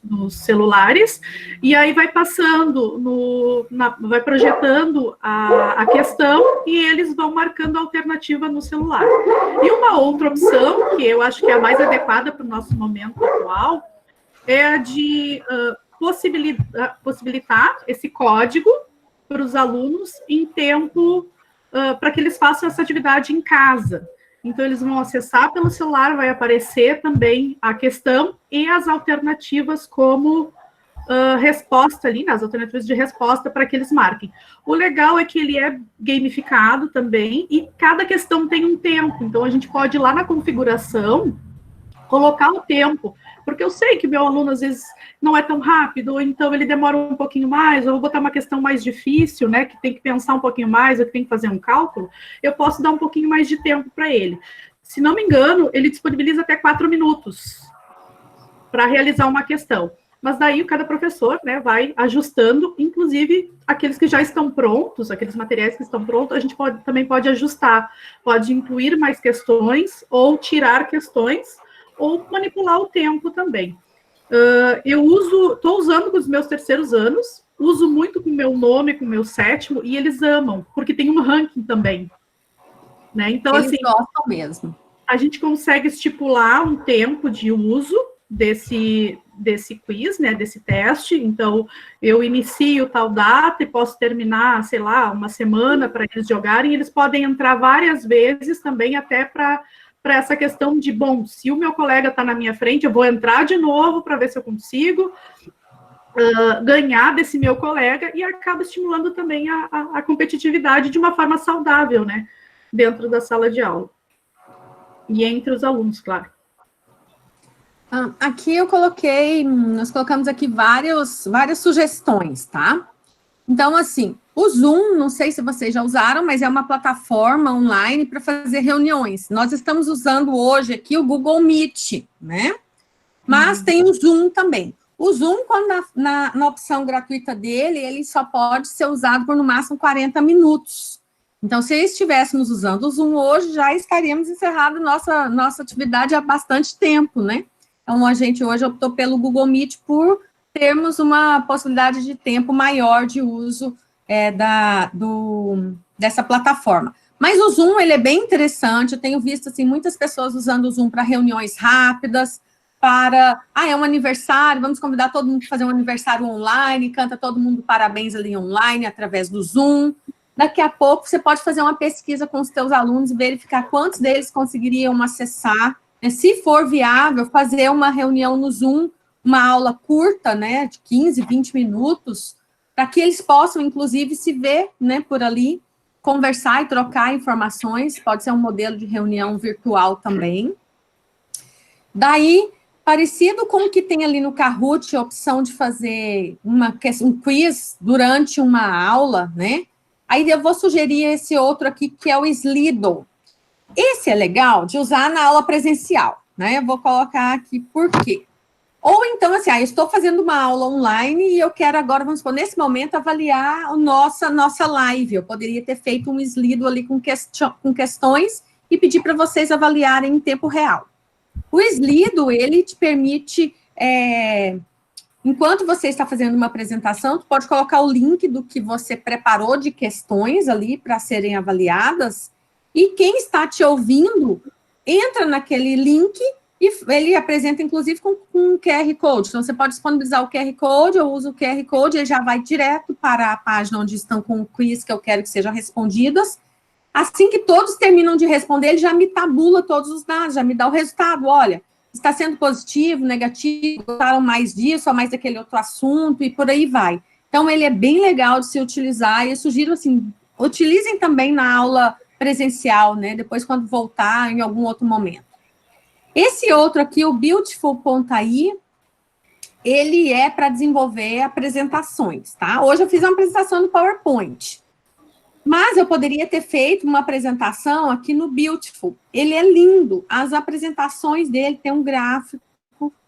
nos celulares, e aí vai passando, vai projetando a questão, e eles vão marcando a alternativa no celular. E uma outra opção, que eu acho que é a mais adequada para o nosso momento atual, é a de possibilitar esse código para os alunos em tempo, para que eles façam essa atividade em casa. Então, eles vão acessar pelo celular, vai aparecer também a questão e as alternativas como resposta ali, né, as alternativas de resposta para que eles marquem. O legal é que ele é gamificado também e cada questão tem um tempo. Então, a gente pode ir lá na configuração colocar o tempo, porque eu sei que meu aluno, às vezes, não é tão rápido, ou então ele demora um pouquinho mais, ou eu vou botar uma questão mais difícil, né, que tem que pensar um pouquinho mais, ou que tem que fazer um cálculo, eu posso dar um pouquinho mais de tempo para ele. Se não me engano, ele disponibiliza até 4 minutos para realizar uma questão. Mas daí cada professor, né, vai ajustando, inclusive aqueles que já estão prontos, aqueles materiais que estão prontos, a gente também pode ajustar, pode incluir mais questões, ou tirar questões, ou manipular o tempo também. Eu estou usando com os meus terceiros anos, uso muito com o meu nome, com o meu sétimo, e eles amam, porque tem um ranking também. Né? Então, eles assim, gostam mesmo. A gente consegue estipular um tempo de uso desse quiz, né, desse teste. Então, eu inicio tal data e posso terminar, sei lá, uma semana para eles jogarem. Eles podem entrar várias vezes também, até para essa questão de, bom, se o meu colega está na minha frente, eu vou entrar de novo para ver se eu consigo ganhar desse meu colega, e acaba estimulando também a competitividade de uma forma saudável, né, dentro da sala de aula. E entre os alunos, claro. Aqui nós colocamos aqui várias sugestões, tá? Então, assim, o Zoom, não sei se vocês já usaram, mas é uma plataforma online para fazer reuniões. Nós estamos usando hoje aqui o Google Meet, né? Mas tem o Zoom também. O Zoom, quando na opção gratuita dele, ele só pode ser usado por no máximo 40 minutos. Então, se estivéssemos usando o Zoom hoje, já estaríamos encerrando nossa atividade há bastante tempo, né? Então, a gente hoje optou pelo Google Meet por termos uma possibilidade de tempo maior de uso dessa plataforma. Mas o Zoom, ele é bem interessante, eu tenho visto, assim, muitas pessoas usando o Zoom para reuniões rápidas, é um aniversário, vamos convidar todo mundo para fazer um aniversário online, canta todo mundo parabéns ali online, através do Zoom. Daqui a pouco, você pode fazer uma pesquisa com os seus alunos e verificar quantos deles conseguiriam acessar, né? Se for viável, fazer uma reunião no Zoom, uma aula curta, né, de 15, 20 minutos, para que eles possam, inclusive, se ver, né, por ali, conversar e trocar informações, pode ser um modelo de reunião virtual também. Daí, parecido com o que tem ali no Kahoot, a opção de fazer um quiz durante uma aula, né? Aí eu vou sugerir esse outro aqui, que é o Slido. Esse é legal de usar na aula presencial, né? Eu vou colocar aqui por quê. Ou então, assim, eu estou fazendo uma aula online e eu quero agora, vamos supor, nesse momento, avaliar a nossa live. Eu poderia ter feito um Slido ali com questões e pedir para vocês avaliarem em tempo real. O Slido, ele te permite, enquanto você está fazendo uma apresentação, tu pode colocar o link do que você preparou de questões ali para serem avaliadas, e quem está te ouvindo entra naquele link e ele apresenta, inclusive, com um QR Code. Então, você pode disponibilizar o QR Code, eu uso o QR Code, ele já vai direto para a página onde estão com o quiz que eu quero que sejam respondidas. Assim que todos terminam de responder, ele já me tabula todos os dados, já me dá o resultado. Olha, está sendo positivo, negativo, gostaram mais disso, ou mais daquele outro assunto, e por aí vai. Então, ele é bem legal de se utilizar, e eu sugiro, assim, utilizem também na aula presencial, né? Depois, quando voltar, em algum outro momento. Esse outro aqui, o Beautiful.ai, ele é para desenvolver apresentações, tá? Hoje eu fiz uma apresentação no PowerPoint. Mas eu poderia ter feito uma apresentação aqui no Beautiful. Ele é lindo. As apresentações dele tem um gráfico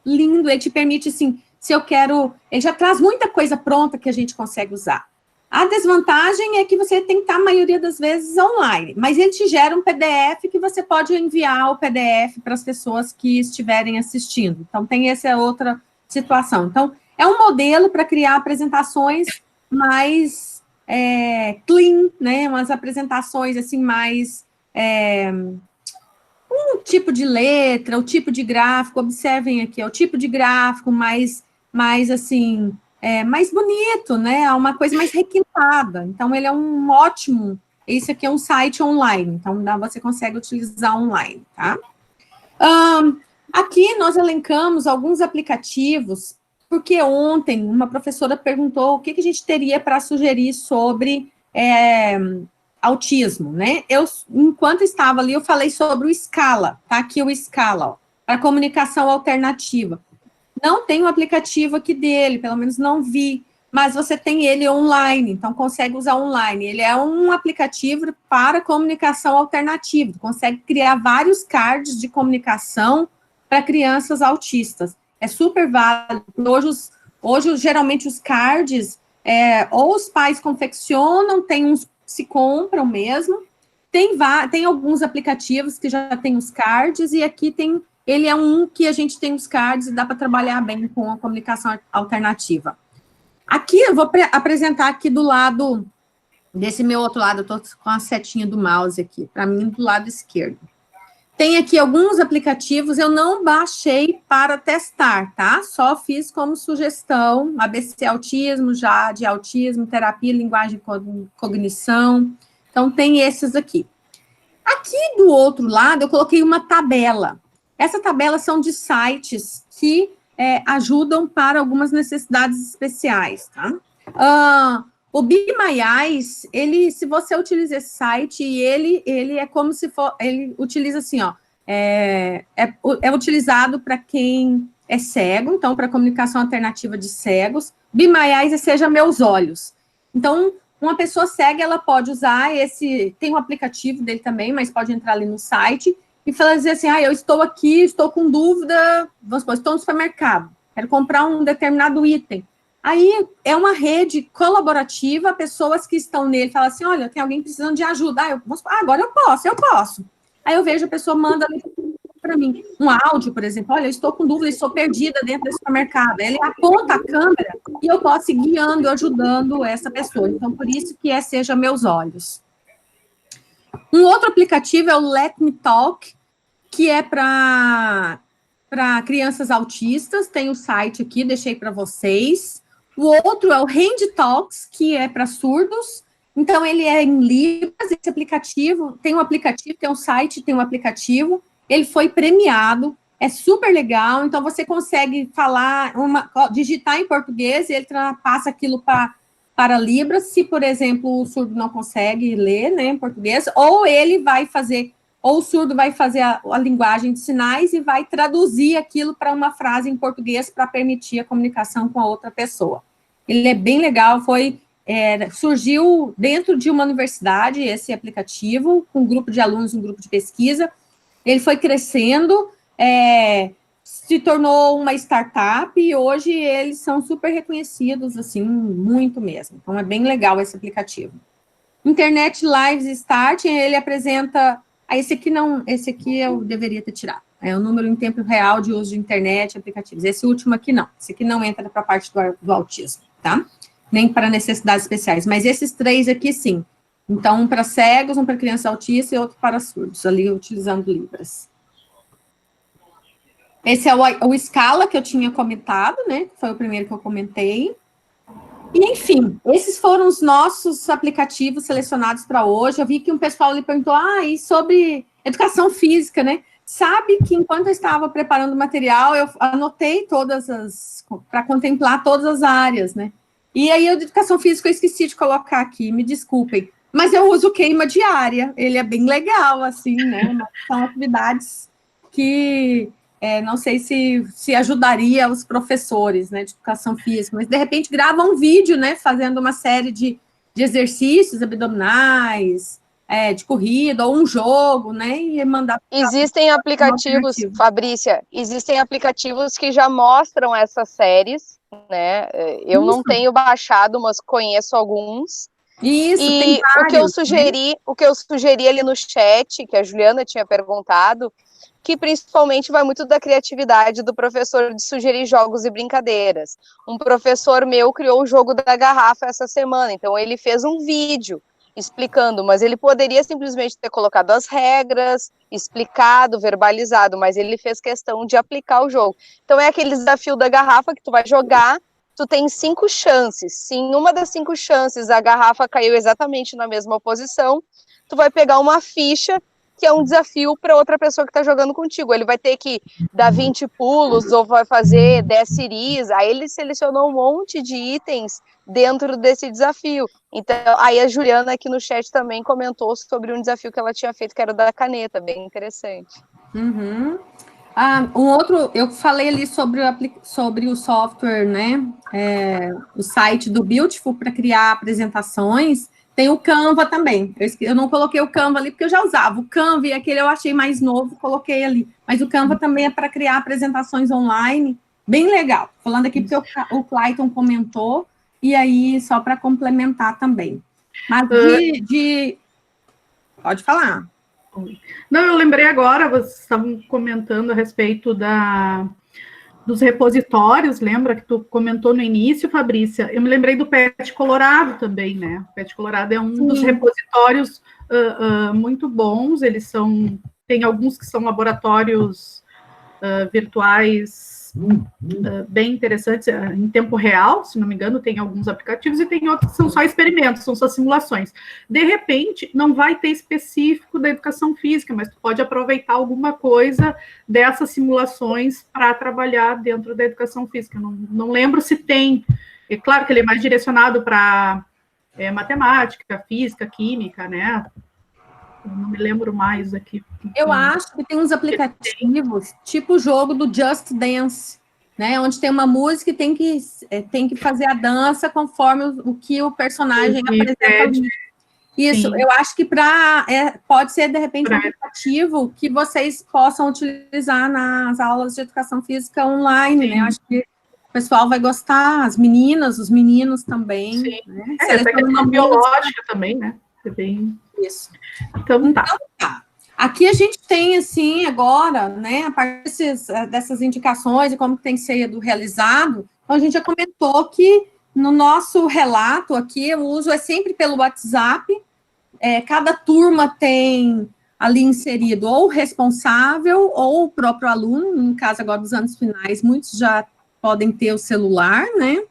lindo. Ele te permite, assim, se eu quero... Ele já traz muita coisa pronta que a gente consegue usar. A desvantagem é que você tem que estar, a maioria das vezes, online. Mas ele te gera um PDF que você pode enviar o PDF para as pessoas que estiverem assistindo. Então, tem essa outra situação. Então, é um modelo para criar apresentações mais... clean, né, umas apresentações, assim, mais, um tipo de letra, o tipo de gráfico, observem aqui, é o tipo de gráfico mais assim, mais bonito, né, uma coisa mais requintada. Então, ele é um ótimo, esse aqui é um site online, então você consegue utilizar online, tá? Aqui nós elencamos alguns aplicativos, porque ontem uma professora perguntou o que a gente teria para sugerir sobre autismo, né? Enquanto estava ali, eu falei sobre o Scala, tá aqui o Scala, ó. para comunicação alternativa. Não tem o aplicativo aqui dele, pelo menos não vi, mas você tem ele online, então consegue usar online. Ele é um aplicativo para comunicação alternativa, consegue criar vários cards de comunicação para crianças autistas. É super válido. Hoje geralmente, os cards, ou os pais confeccionam, tem uns que se compram mesmo, tem alguns aplicativos que já tem os cards, e aqui ele é um que a gente tem os cards e dá para trabalhar bem com a comunicação alternativa. Aqui, eu vou apresentar aqui do lado, desse meu outro lado, eu estou com a setinha do mouse aqui, para mim, do lado esquerdo. Tem aqui alguns aplicativos, eu não baixei para testar, tá? Só fiz como sugestão, ABC Autismo, JAD Autismo, Terapia, Linguagem e Cognição. Então, tem esses aqui. Aqui do outro lado, eu coloquei uma tabela. Essa tabela são de sites que ajudam para algumas necessidades especiais, tá? O Be My Eyes, se você utiliza esse site, ele é como se for, ele utiliza assim, ó, é utilizado para quem é cego, então, para comunicação alternativa de cegos. Be My Eyes é Seja Meus Olhos. Então, uma pessoa cega, ela pode usar tem um aplicativo dele também, mas pode entrar ali no site e dizer assim, eu estou aqui, estou com dúvida, vamos supor, estou no supermercado, quero comprar um determinado item. Aí é uma rede colaborativa, pessoas que estão nele falam assim, olha, tem alguém precisando de ajuda. Agora eu posso. Aí eu vejo a pessoa manda para mim um áudio, por exemplo, olha, eu estou com dúvida, estou perdida dentro desse supermercado. Ele aponta a câmera e eu posso ir guiando, ajudando essa pessoa. Então, por isso que Seja Meus Olhos. Um outro aplicativo é o Let Me Talk, que é para crianças autistas. Tem o site aqui, deixei para vocês. O outro é o Hand Talks, que é para surdos. Então, ele é em Libras. Esse aplicativo, tem um site, tem um aplicativo. Ele foi premiado, é super legal. Então, você consegue digitar em português e ele passa aquilo para Libras. Se, por exemplo, o surdo não consegue ler, né, em português, ou o surdo vai fazer a linguagem de sinais e vai traduzir aquilo para uma frase em português para permitir a comunicação com a outra pessoa. Ele é bem legal, surgiu dentro de uma universidade, esse aplicativo, com um grupo de alunos, um grupo de pesquisa. Ele foi crescendo, se tornou uma startup e hoje eles são super reconhecidos, assim, muito mesmo. Então, é bem legal esse aplicativo. Internet Lives Start, ele apresenta... esse aqui eu deveria ter tirado. É o número em tempo real de uso de internet e aplicativos. Esse último aqui não. Esse aqui não entra para a parte do autismo, tá? Nem para necessidades especiais. Mas esses 3 aqui, sim. Então, um para cegos, um para criança autista e outro para surdos, ali utilizando Libras. Esse é o Scala que eu tinha comentado, né? Foi o primeiro que eu comentei. E, enfim, esses foram os nossos aplicativos selecionados para hoje. Eu vi que um pessoal lhe perguntou, e sobre educação física, né? Sabe que enquanto eu estava preparando o material, eu anotei para contemplar todas as áreas, né? E aí, a educação física eu esqueci de colocar aqui, me desculpem. Mas eu uso queima diária, ele é bem legal, assim, né? São atividades que... não sei se ajudaria os professores, né, de educação física, mas de repente grava um vídeo, né, fazendo uma série de exercícios abdominais, de corrida, ou um jogo, né, e mandar... Existem aplicativos, Fabrícia, existem aplicativos que já mostram essas séries, né, eu não tenho baixado, mas conheço alguns. Isso, e tem vários, o que eu sugeri ali no chat, que a Juliana tinha perguntado, que principalmente vai muito da criatividade do professor de sugerir jogos e brincadeiras. Um professor meu criou o jogo da garrafa essa semana, então ele fez um vídeo explicando, mas ele poderia simplesmente ter colocado as regras, explicado, verbalizado, mas ele fez questão de aplicar o jogo. Então é aquele desafio da garrafa que tu vai jogar, tu tem 5 chances. Se em uma das 5 chances a garrafa caiu exatamente na mesma posição, tu vai pegar uma ficha que é um desafio para outra pessoa que está jogando contigo. Ele vai ter que dar 20 pulos ou vai fazer 10 series. Aí ele selecionou um monte de itens dentro desse desafio. Então, aí a Juliana aqui no chat também comentou sobre um desafio que ela tinha feito, que era o da caneta, bem interessante. Uhum. Um outro, eu falei ali sobre o software, né? O site do Beautiful para criar apresentações. Tem o Canva também. Eu não coloquei o Canva ali porque eu já usava. O Canva e aquele eu achei mais novo, coloquei ali. Mas o Canva também é para criar apresentações online. Bem legal. Falando aqui porque o Clayton comentou. E aí, só para complementar também. Mas Pode falar. Não, eu lembrei agora, vocês estavam comentando a respeito dos repositórios, lembra que tu comentou no início, Fabrícia? Eu me lembrei do PET Colorado também, né? O PET Colorado é um dos repositórios muito bons, tem alguns que são laboratórios virtuais bem interessantes, em tempo real, se não me engano, tem alguns aplicativos, e tem outros que são só experimentos, são só simulações. De repente, não vai ter específico da educação física, mas tu pode aproveitar alguma coisa dessas simulações para trabalhar dentro da educação física. Não lembro se tem. É claro que ele é mais direcionado para matemática, física, química, né? Eu não me lembro mais aqui. Eu acho que tem uns aplicativos, tipo o jogo do Just Dance, né? Onde tem uma música e tem que fazer a dança conforme o que o personagem apresenta ali. Isso, sim. Eu acho que pode ser, de repente, um aplicativo que vocês possam utilizar nas aulas de educação física online, né? Eu acho que o pessoal vai gostar, as meninas, os meninos também. Sim. Né? Essa questão biológica também, né? Bem... Isso. Então, tá. Aqui a gente tem, assim, agora, né, a partir dessas indicações e como tem que ser realizado, então a gente já comentou que no nosso relato aqui, o uso é sempre pelo WhatsApp, cada turma tem ali inserido ou o responsável ou o próprio aluno, no caso agora dos anos finais, muitos já podem ter o celular, né?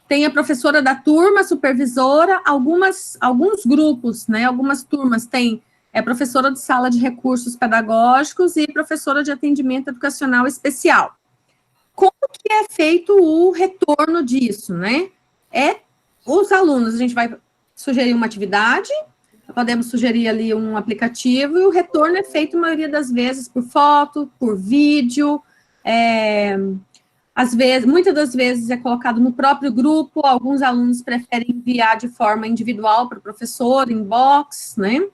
Tem a professora da turma, supervisora, alguns grupos, né, algumas turmas têm professora de sala de recursos pedagógicos e professora de atendimento educacional especial. Como que é feito o retorno disso, né? Os alunos, a gente vai sugerir uma atividade, podemos sugerir ali um aplicativo, e o retorno é feito, a maioria das vezes, por foto, por vídeo, muitas das vezes é colocado no próprio grupo, alguns alunos preferem enviar de forma individual para o professor, inbox, né?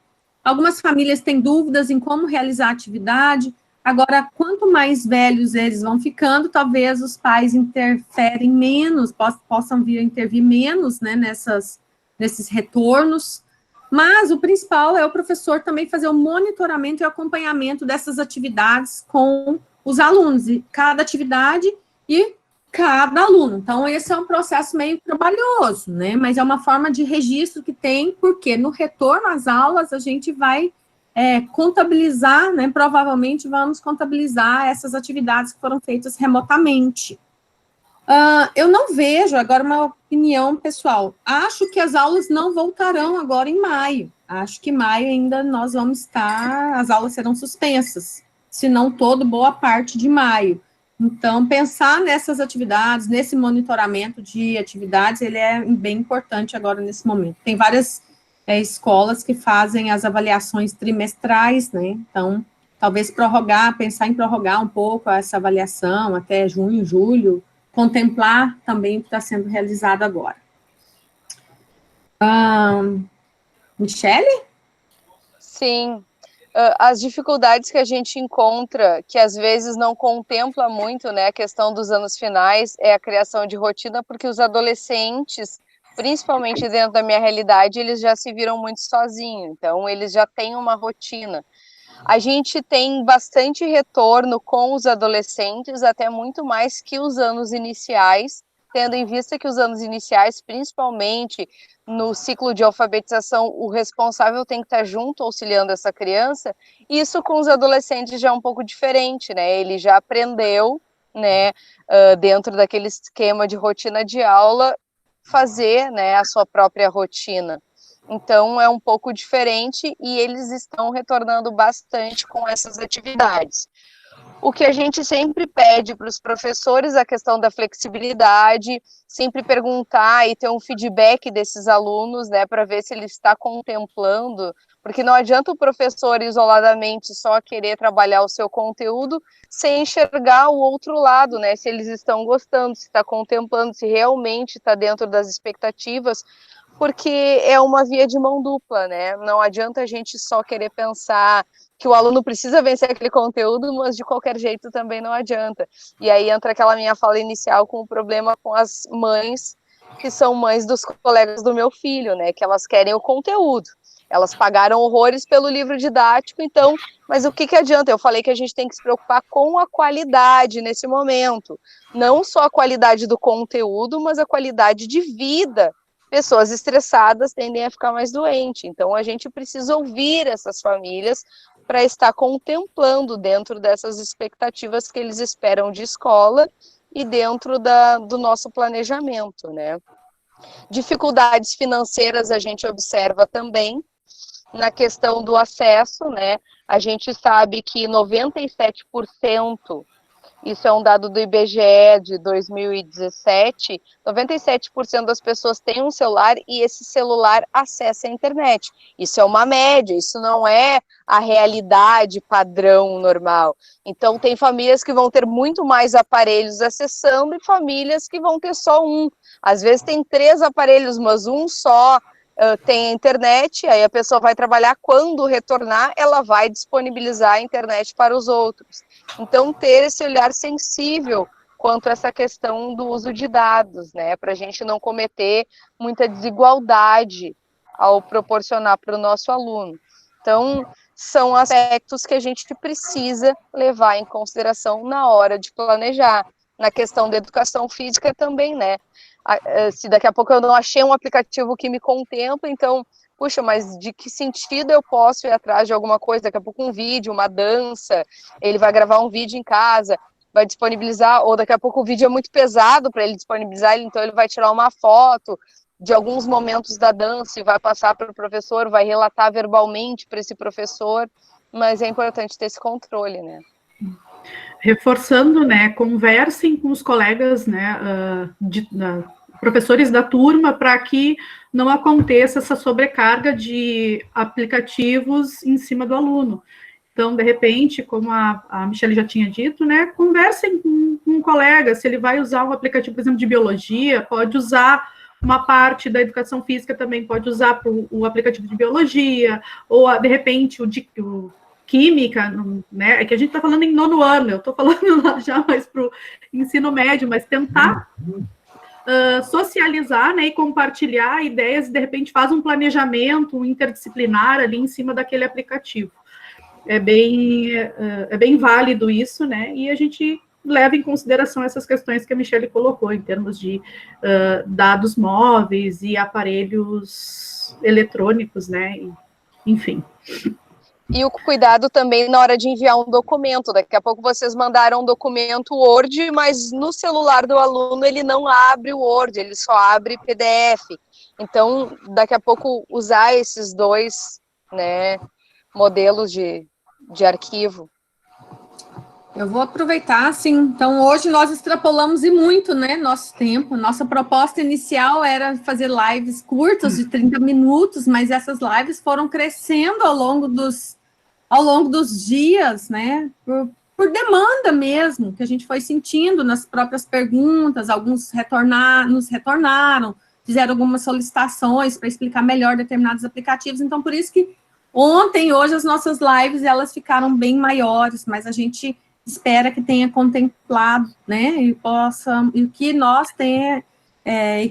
Algumas famílias têm dúvidas em como realizar a atividade. Agora, quanto mais velhos eles vão ficando, talvez os pais interferem menos, possam vir a intervir menos, né, nesses retornos. Mas o principal é o professor também fazer o monitoramento e acompanhamento dessas atividades com os alunos, e cada atividade e cada aluno. Então, esse é um processo meio trabalhoso, né? Mas é uma forma de registro que tem, porque no retorno às aulas a gente vai contabilizar, né? Provavelmente vamos contabilizar essas atividades que foram feitas remotamente. Eu não vejo, agora uma opinião pessoal, acho que as aulas não voltarão agora em maio. Acho que em maio ainda nós vamos estar, as aulas serão suspensas, se não boa parte de maio. Então, pensar nessas atividades, nesse monitoramento de atividades, ele é bem importante agora nesse momento. Tem várias escolas que fazem as avaliações trimestrais, né? Então, talvez pensar em prorrogar um pouco essa avaliação até junho, julho, contemplar também o que está sendo realizado agora. Michele? Sim. As dificuldades que a gente encontra, que às vezes não contempla muito, né, a questão dos anos finais, é a criação de rotina, porque os adolescentes, principalmente dentro da minha realidade, eles já se viram muito sozinhos, então eles já têm uma rotina. A gente tem bastante retorno com os adolescentes, até muito mais que os anos iniciais, tendo em vista que os anos iniciais, principalmente no ciclo de alfabetização, o responsável tem que estar junto, auxiliando essa criança. Isso com os adolescentes já é um pouco diferente, né? Ele já aprendeu, né, dentro daquele esquema de rotina de aula, fazer, né, a sua própria rotina. Então, é um pouco diferente e eles estão retornando bastante com essas atividades. O que a gente sempre pede para os professores, a questão da flexibilidade, sempre perguntar e ter um feedback desses alunos, né, para ver se ele está contemplando, Porque não adianta o professor isoladamente só querer trabalhar o seu conteúdo sem enxergar o outro lado, né? Se eles estão gostando, se está contemplando, se realmente está dentro das expectativas, porque é uma via de mão dupla, né? Não adianta a gente só querer pensar que o aluno precisa vencer aquele conteúdo, mas de qualquer jeito também não adianta. E aí entra aquela minha fala inicial com o problema com as mães, que são mães dos colegas do meu filho, né? Que elas querem o conteúdo. Elas pagaram horrores pelo livro didático, então, mas o que adianta? Eu falei que a gente tem que se preocupar com a qualidade nesse momento. Não só a qualidade do conteúdo, mas a qualidade de vida. Pessoas estressadas tendem a ficar mais doentes, então a gente precisa ouvir essas famílias para estar contemplando dentro dessas expectativas que eles esperam de escola e dentro do nosso planejamento, né? Dificuldades financeiras a gente observa também na questão do acesso, né? A gente sabe que 97%, isso é um dado do IBGE de 2017, 97% das pessoas têm um celular e esse celular acessa a internet. Isso é uma média, isso não é a realidade padrão normal. Então, tem famílias que vão ter muito mais aparelhos acessando e famílias que vão ter só um. Às vezes tem 3 aparelhos, mas um só tem a internet, aí a pessoa vai trabalhar, quando retornar, ela vai disponibilizar a internet para os outros. Então, ter esse olhar sensível quanto a essa questão do uso de dados, né, para a gente não cometer muita desigualdade ao proporcionar para o nosso aluno. Então, são aspectos que a gente precisa levar em consideração na hora de planejar. Na questão da educação física também, né? Se daqui a pouco eu não achei um aplicativo que me contempla, então, puxa, mas de que sentido eu posso ir atrás de alguma coisa? Daqui a pouco um vídeo, uma dança, ele vai gravar um vídeo em casa, vai disponibilizar, ou daqui a pouco o vídeo é muito pesado para ele disponibilizar, então ele vai tirar uma foto de alguns momentos da dança e vai passar para o professor, vai relatar verbalmente para esse professor, mas é importante ter esse controle, né? Reforçando, né, conversem com os colegas, né, professores da turma, para que não aconteça essa sobrecarga de aplicativos em cima do aluno. Então, de repente, como a Michele já tinha dito, né, conversem com um colega, se ele vai usar um aplicativo, por exemplo, de biologia, pode usar uma parte da educação física, também pode usar o aplicativo de biologia, ou, de repente, o química, né, é que a gente está falando em 9º ano, eu estou falando lá já mais para o ensino médio, mas tentar socializar, né, e compartilhar ideias, de repente faz um planejamento interdisciplinar ali em cima daquele aplicativo. É bem válido isso, né, e a gente leva em consideração essas questões que a Michele colocou, em termos de dados móveis e aparelhos eletrônicos, né, enfim. E o cuidado também na hora de enviar um documento. Daqui a pouco vocês mandaram um documento Word, mas no celular do aluno ele não abre o Word, ele só abre PDF. Então, daqui a pouco usar esses 2, né, modelos de arquivo. Eu vou aproveitar, sim. Então, hoje nós extrapolamos e muito, né, nosso tempo. Nossa proposta inicial era fazer lives curtas de 30 minutos, mas essas lives foram crescendo ao longo dos dias, né, por demanda mesmo, que a gente foi sentindo nas próprias perguntas. Alguns nos retornaram, fizeram algumas solicitações para explicar melhor determinados aplicativos. Então, por isso que ontem, hoje, as nossas lives, elas ficaram bem maiores, mas a gente espera que tenha contemplado, né, e que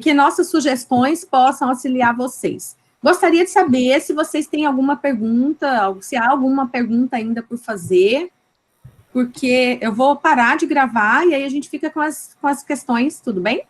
que nossas sugestões possam auxiliar vocês. Gostaria de saber se vocês têm alguma pergunta, se há alguma pergunta ainda por fazer, porque eu vou parar de gravar e aí a gente fica com as questões, tudo bem?